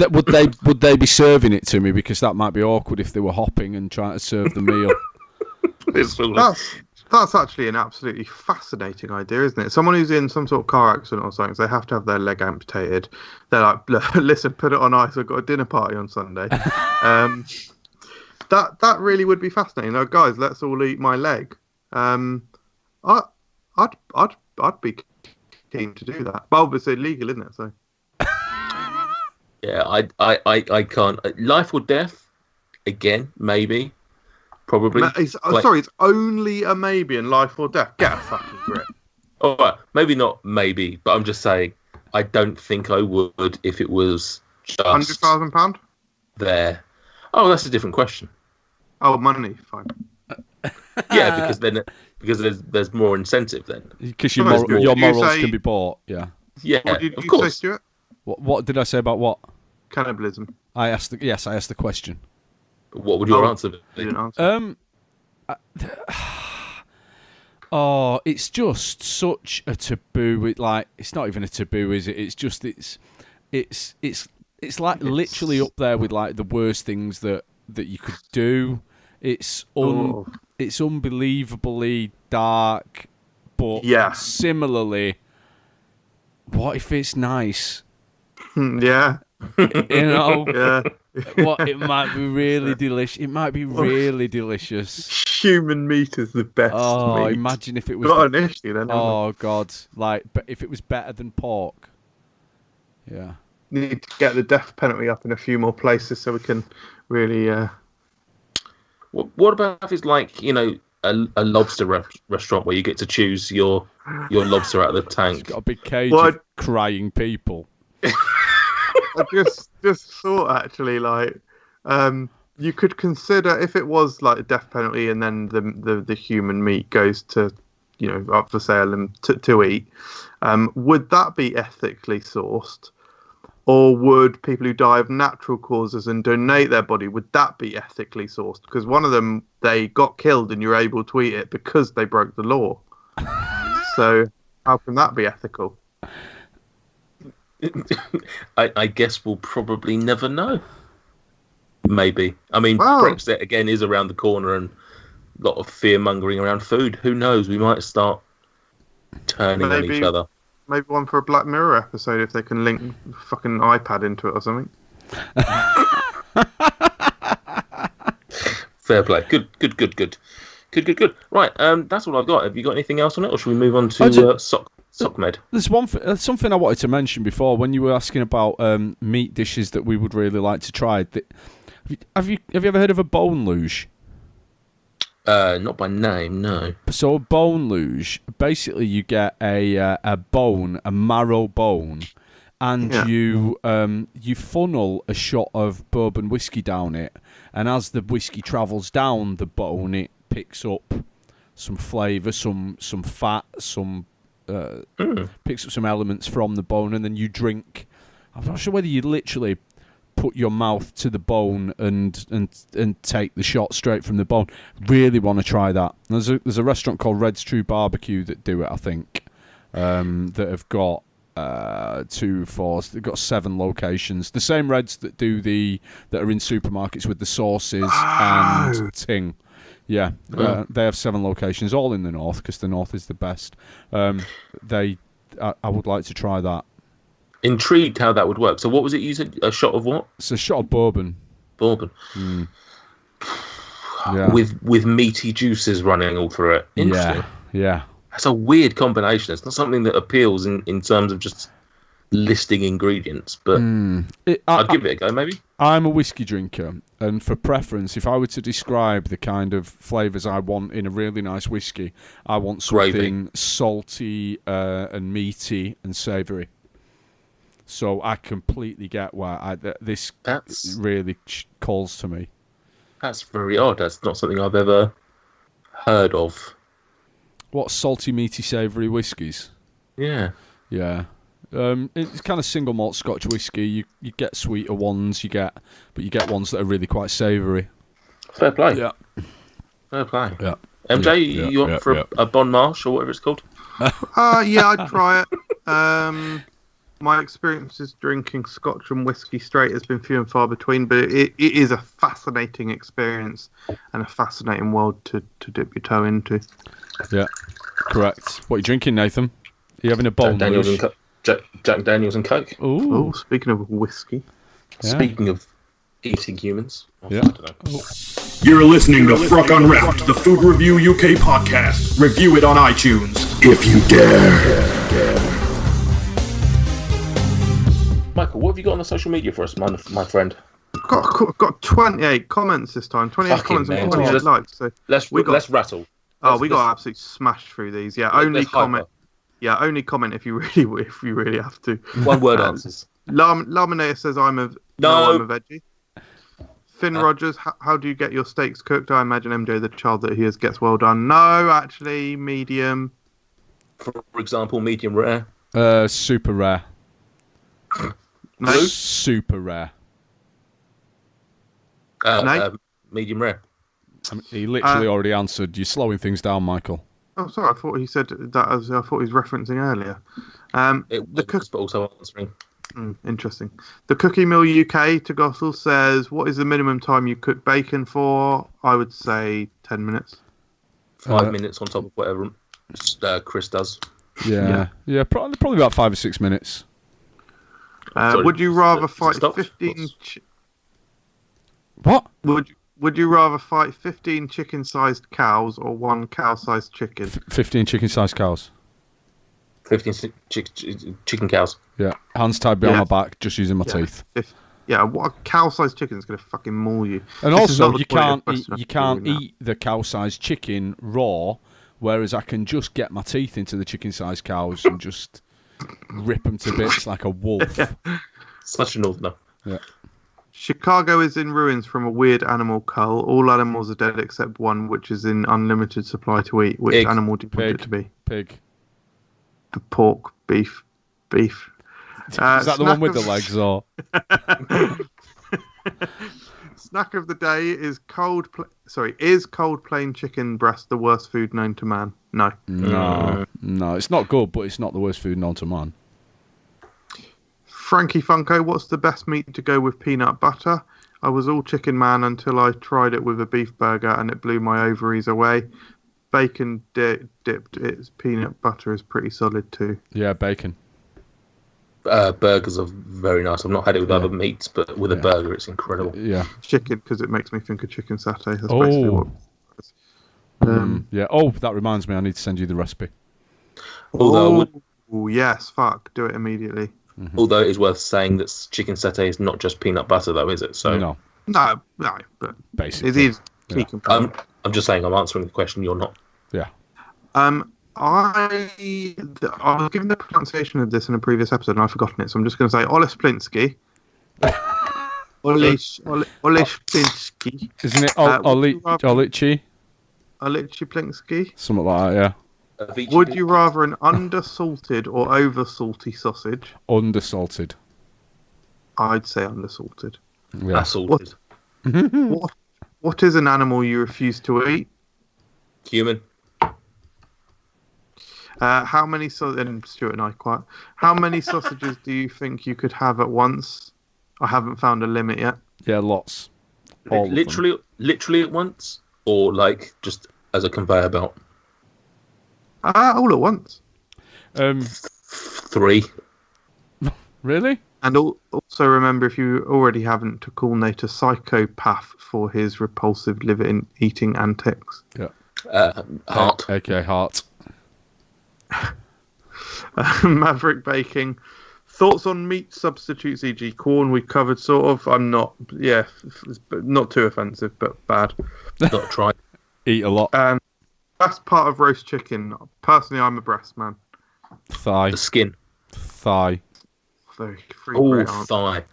they be serving it to me? Because that might be awkward if they were hopping and trying to serve the meal. That's actually an absolutely fascinating idea, isn't it? Someone who's in some sort of car accident or something, so they have to have their leg amputated. They're like, listen, put it on ice. I've got a dinner party on Sunday. That really would be fascinating. Now, guys, let's all eat my leg. I'd be keen to do that. But obviously illegal, isn't it? So. Yeah, I can't. Life or death? Again, maybe. Probably. It's only a maybe in life or death. Get a fucking grip. All right, maybe not maybe, but I'm just saying I don't think I would if it was just £100,000 there. Oh, that's a different question. Oh, money, fine. Yeah, because there's more incentive then. Because your morals can be bought. Yeah. Yeah. What did of you course. say, Stuart? What did I say about what? Cannibalism. I asked the question. What would your answer be? It's just such a taboo. It's not even a taboo, is it? It's just it's like literally up there with like the worst things that you could do. It's unbelievably dark, but similarly, what if it's nice? Yeah. Yeah. It might be really delicious. It might be really delicious. Human meat is the best meat. Imagine if it was not an issue then. Oh God! But if it was better than pork. Yeah. Need to get the death penalty up in a few more places so we can really. What about if it's like a lobster restaurant where you get to choose your lobster out of the tank? It's got a big cage of crying people. just thought actually, like, you could consider if it was like a death penalty, and then the human meat goes to, up for sale and to eat. Would that be ethically sourced, or would people who die of natural causes and donate their body, would that be ethically sourced? Because one of them, they got killed and you're able to eat it because they broke the law. So how can that be ethical? I guess we'll probably never know. Maybe. I mean, Wow. Brexit again is around the corner, and a lot of fear mongering around food. Who knows? We might start turning on each other. Maybe one for a Black Mirror episode if they can link fucking iPad into it or something. Fair play. Good. Right, that's all I've got. Have you got anything else on it, or should we move on to SOCMED? There's something I wanted to mention before when you were asking about meat dishes that we would really like to try. Have you ever heard of a bone luge? Not by name, no. So a bone luge, basically you get a bone, a marrow bone, and you funnel a shot of bourbon whiskey down it, and as the whiskey travels down the bone, it picks up some flavour, some fat, picks up some elements from the bone, and then you drink. I'm not sure whether you literally put your mouth to the bone and take the shot straight from the bone. Really want to try that. There's a restaurant called Red's True Barbecue that do it, I think. That have got 2, 4. They've got 7 locations. The same Reds that that are in supermarkets with the sauces and ting. Yeah, they have 7 locations, all in the north, because the north is the best. I would like to try that. Intrigued how that would work. So what was it you said? A shot of what? It's a shot of bourbon. Bourbon. Mm. Yeah. With meaty juices running all through it. Interesting. Yeah. That's a weird combination. It's not something that appeals in terms of just listing ingredients, but I'd give it a go, maybe. I'm a whiskey drinker, and for preference, if I were to describe the kind of flavours I want in a really nice whiskey, I want something salty and meaty and savoury. So I completely get why this really calls to me. That's very odd. That's not something I've ever heard of. What, salty, meaty, savoury whiskies? Yeah. It's kind of single malt Scotch whiskey. You get sweeter ones, but you get ones that are really quite savoury. Fair play. Yeah. Fair play. Yeah. MJ, you up for a Bon Marche or whatever it's called? Yeah, I'd try it. My experiences drinking Scotch and whiskey straight has been few and far between, but it is a fascinating experience and a fascinating world to dip your toe into. Yeah, correct. What are you drinking, Nathan? Are you having a bone luge? Jack Daniels and Coke. Ooh. Oh, speaking of whiskey. Yeah. Speaking of eating humans. Yeah. I don't know. You're listening to FRUK Unwrapped, the Food Review UK podcast. Review it on iTunes if you dare. Michael, what have you got on the social media for us, my friend? Got 28 comments this time. 28 Fucking comments man. and 28 likes. So Let's rattle. we got absolutely smashed through these. Yeah, only comment. Yeah, only comment if you really have to. One word answers. Laminator says I'm a veggie. Finn Rogers, how do you get your steaks cooked? I imagine MJ, the child that he is, gets well done. No, actually, medium. For example, medium rare. Super rare. No. Super rare. Medium rare. I mean, he literally already answered. You're slowing things down, Michael. Oh, sorry. I thought he said that as I thought he was referencing earlier. But also answering. Interesting. The Cookie Mill UK to Gothel says, "What is the minimum time you cook bacon for?" I would say 10 minutes. 5 minutes on top of whatever Chris does. Yeah. Probably about 5 or 6 minutes. Would you rather fight 15? What? Would you rather fight 15 chicken-sized cows or 1 cow-sized chicken? 15 chicken-sized cows. 15 chicken cows. Yeah, hands tied behind my back, just using my teeth. What a cow-sized chicken is going to fucking maul you. And also, you can't eat the cow-sized chicken raw, whereas I can just get my teeth into the chicken-sized cows and just rip them to bits like a wolf. Such a northerner. Yeah. Chicago is in ruins from a weird animal cull. All animals are dead except one, which is in unlimited supply to eat. Which Pig. animal do you want Pig. it to be? Pig. The pork, beef. Is that the one snack with the of- legs or? Snack of the day is is cold plain chicken breast the worst food known to man? No. No, it's not good, but it's not the worst food known to man. Frankie Funko, what's the best meat to go with peanut butter? I was all chicken man until I tried it with a beef burger and it blew my ovaries away. Bacon dipped, its peanut butter is pretty solid too. Yeah, bacon. Burgers are very nice. I've not had it with other meats, but with a burger, it's incredible. Yeah. Chicken, because it makes me think of chicken satay. That's basically what. Yeah. Oh, that reminds me. I need to send you the recipe. Although, Yes, fuck, do it immediately. although it is worth saying that chicken satay is not just peanut butter, though, is it? So No, No, but basically. it is key component. I'm just saying, I'm answering the question. You're not. Yeah. I was given the pronunciation of this in a previous episode and I've forgotten it, so I'm just going to say Olespinsky. Olespinsky. Isn't it Olichi Olichi? Something like that, yeah. Would you rather an undersalted or over-salty sausage? Undersalted. I'd say undersalted. Yeah. Assaulted. What is an animal you refuse to eat? Human. How many and Stuart and I quite. How many sausages do you think you could have at once? I haven't found a limit yet. Yeah, lots. All of them. Literally at once, or like just as a conveyor belt. All at once. 3. Really? And also remember, if you already haven't, to call Nate a psychopath for his repulsive liver-eating antics. Yeah. Heart. Okay, heart. Maverick baking. Thoughts on meat substitutes, e.g. corn? We covered sort of. I'm not. Yeah, not too offensive, but bad. Not try. Eat a lot. Best part of roast chicken. Personally, I'm a breast man. Thigh. The skin. Thigh. Very Oh, great answer. thigh.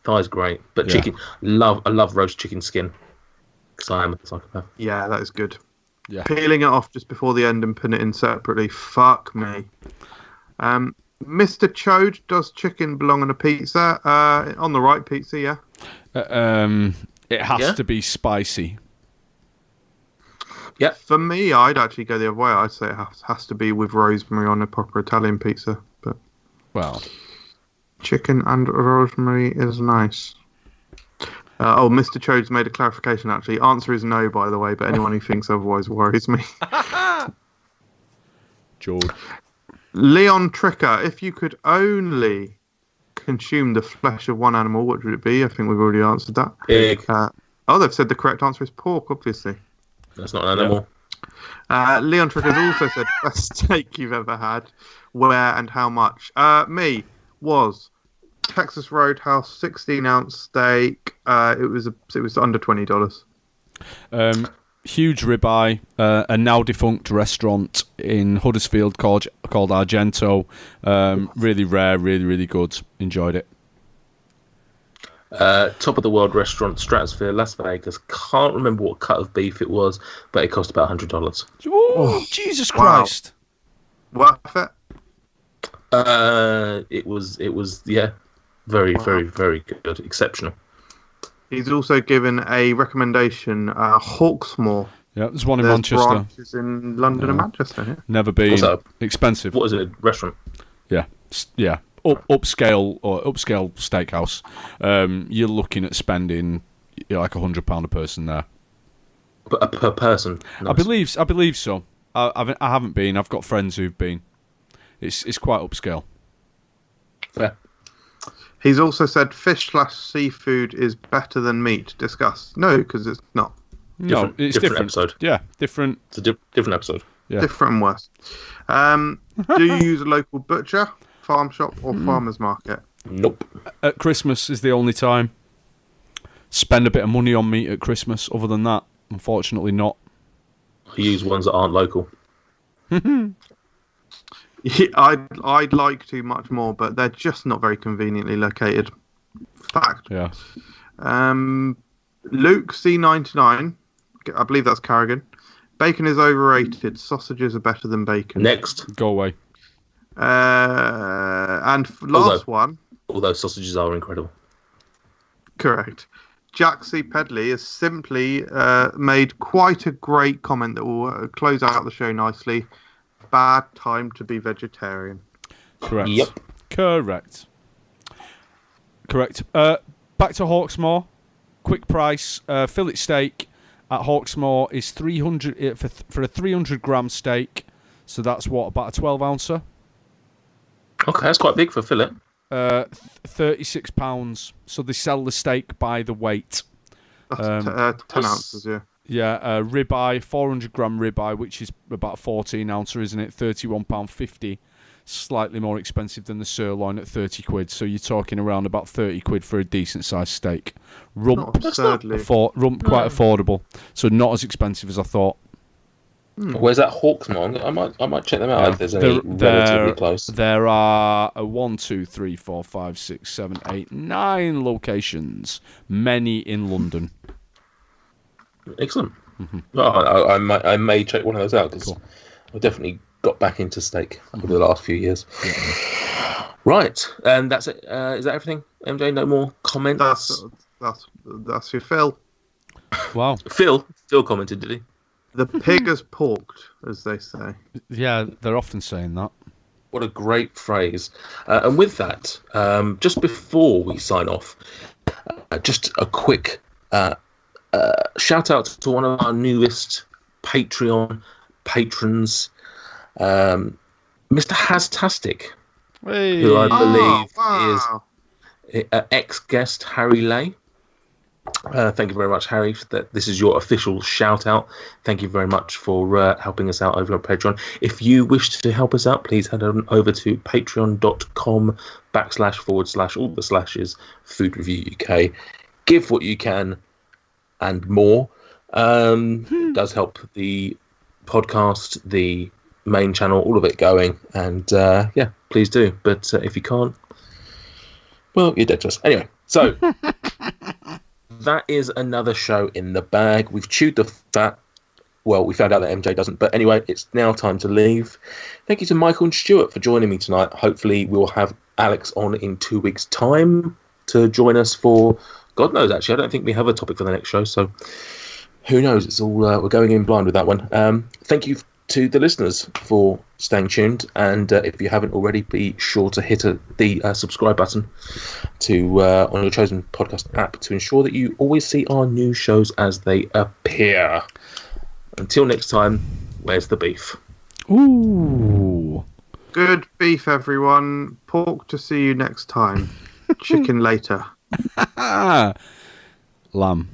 Thigh's great, but Yeah. chicken. I love roast chicken skin. Because I am a psychopath. Yeah, that is good. Yeah. Peeling it off just before the end and putting it in separately. Fuck me. Mr. Chode, does chicken belong on a pizza? On the right pizza, yeah. It has Yeah? to be spicy. Yeah. For me, I'd actually go the other way. I'd say it has to be with rosemary on a proper Italian pizza. But Well, chicken and rosemary is nice. Mr. Chode's made a clarification, actually. Answer is no, by the way, but anyone who thinks otherwise worries me. George. Leon Tricker, if you could only consume the flesh of one animal, what would it be? I think we've already answered that. Pig. They've said the correct answer is pork, obviously. That's not an animal. Leon Tricker's also said best steak you've ever had, where and how much. Me was Texas Roadhouse 16-ounce steak. It was under $20. Huge ribeye, a now defunct restaurant in Huddersfield called Argento. Really rare, really, really good. Enjoyed it. Top of the world restaurant, Stratosphere, Las Vegas. Can't remember what cut of beef it was, but it cost about $100. Oh, Jesus wow. Christ! Worth it? It was very, very, very good, exceptional. He's also given a recommendation, Hawksmoor. Yeah, there's one in There's Manchester. branches in London and Manchester. Yeah. Never been. What's that? Expensive. What is it? A restaurant? Yeah, yeah. Upscale steakhouse. You're looking at spending like £100 a person there. Per person. Nice. I believe so. I haven't been. I've got friends who've been. It's quite upscale. Fair. He's also said fish/seafood is better than meat. Discuss. No, because it's not. No, it's different. Episode. Yeah, different. It's a different episode. Yeah. Different and worse. Do you use a local butcher, farm shop, or farmer's market? Nope. At Christmas is the only time. Spend a bit of money on meat at Christmas. Other than that, unfortunately not. I use ones that aren't local. Yeah, I'd like to much more, but they're just not very conveniently located. Fact. Yeah. Luke C99. I believe that's Carrigan. Bacon is overrated. Sausages are better than bacon. Next. Go away. And last one. Although sausages are incredible. Correct. Jack C. Pedley has simply made quite a great comment that will close out the show nicely. Bad time to be vegetarian. Correct. Yep. Correct. Back to Hawksmoor. Quick price. Fillet steak at Hawksmoor is 300 for a 300 gram steak. So that's what, about a 12 ouncer? Okay, that's quite big for a fillet. £36. So they sell the steak by the weight. That's 10 ounces, yeah. Yeah, ribeye, 400 gram ribeye, which is about 14 ouncer, isn't it? £31.50. Slightly more expensive than the sirloin at 30 quid. So you're talking around about 30 quid for a decent sized steak. Rump, quite affordable. So not as expensive as I thought. Where's that Hawksmoor? I might check them out if there's any relatively close. There are 1, 2, 3, 4, 5, 6, 7, 8, 9 locations. Many in London. Excellent. Well, I may check one of those out because Cool. I've definitely got back into steak over the last few years. Yeah. Right, and that's it. Is that everything, MJ? No more comments? That's your Phil. Wow. Phil commented, did he? The pig has porked, as they say. Yeah, they're often saying that. What a great phrase. And with that, just before we sign off, just a quick shout out to one of our newest Patreon patrons, Mr. Hastastic, who I believe is ex-guest Harry Lay. Thank you very much, Harry. This is your official shout out. Thank you very much for helping us out over on Patreon. If you wish to help us out, please head on over to patreon.com// all the slashes Food Review UK. Give what you can and more. It does help the podcast, the main channel, all of it going. And yeah, please do. But if you can't, well, you're dead to us. Anyway, so that is another show in the bag. We've chewed the fat. Well, we found out that MJ doesn't. But anyway, it's now time to leave. Thank you to Michael and Stuart for joining me tonight. Hopefully we'll have Alex on in 2 weeks' time to join us for... God knows, actually. I don't think we have a topic for the next show. So who knows? It's all we're going in blind with that one. Thank you to the listeners for staying tuned. And if you haven't already, be sure to hit the subscribe button to on your chosen podcast app to ensure that you always see our new shows as they appear. Until next time, where's the beef? Ooh. Good beef, everyone. Pork to see you next time. Chicken later. Lamb.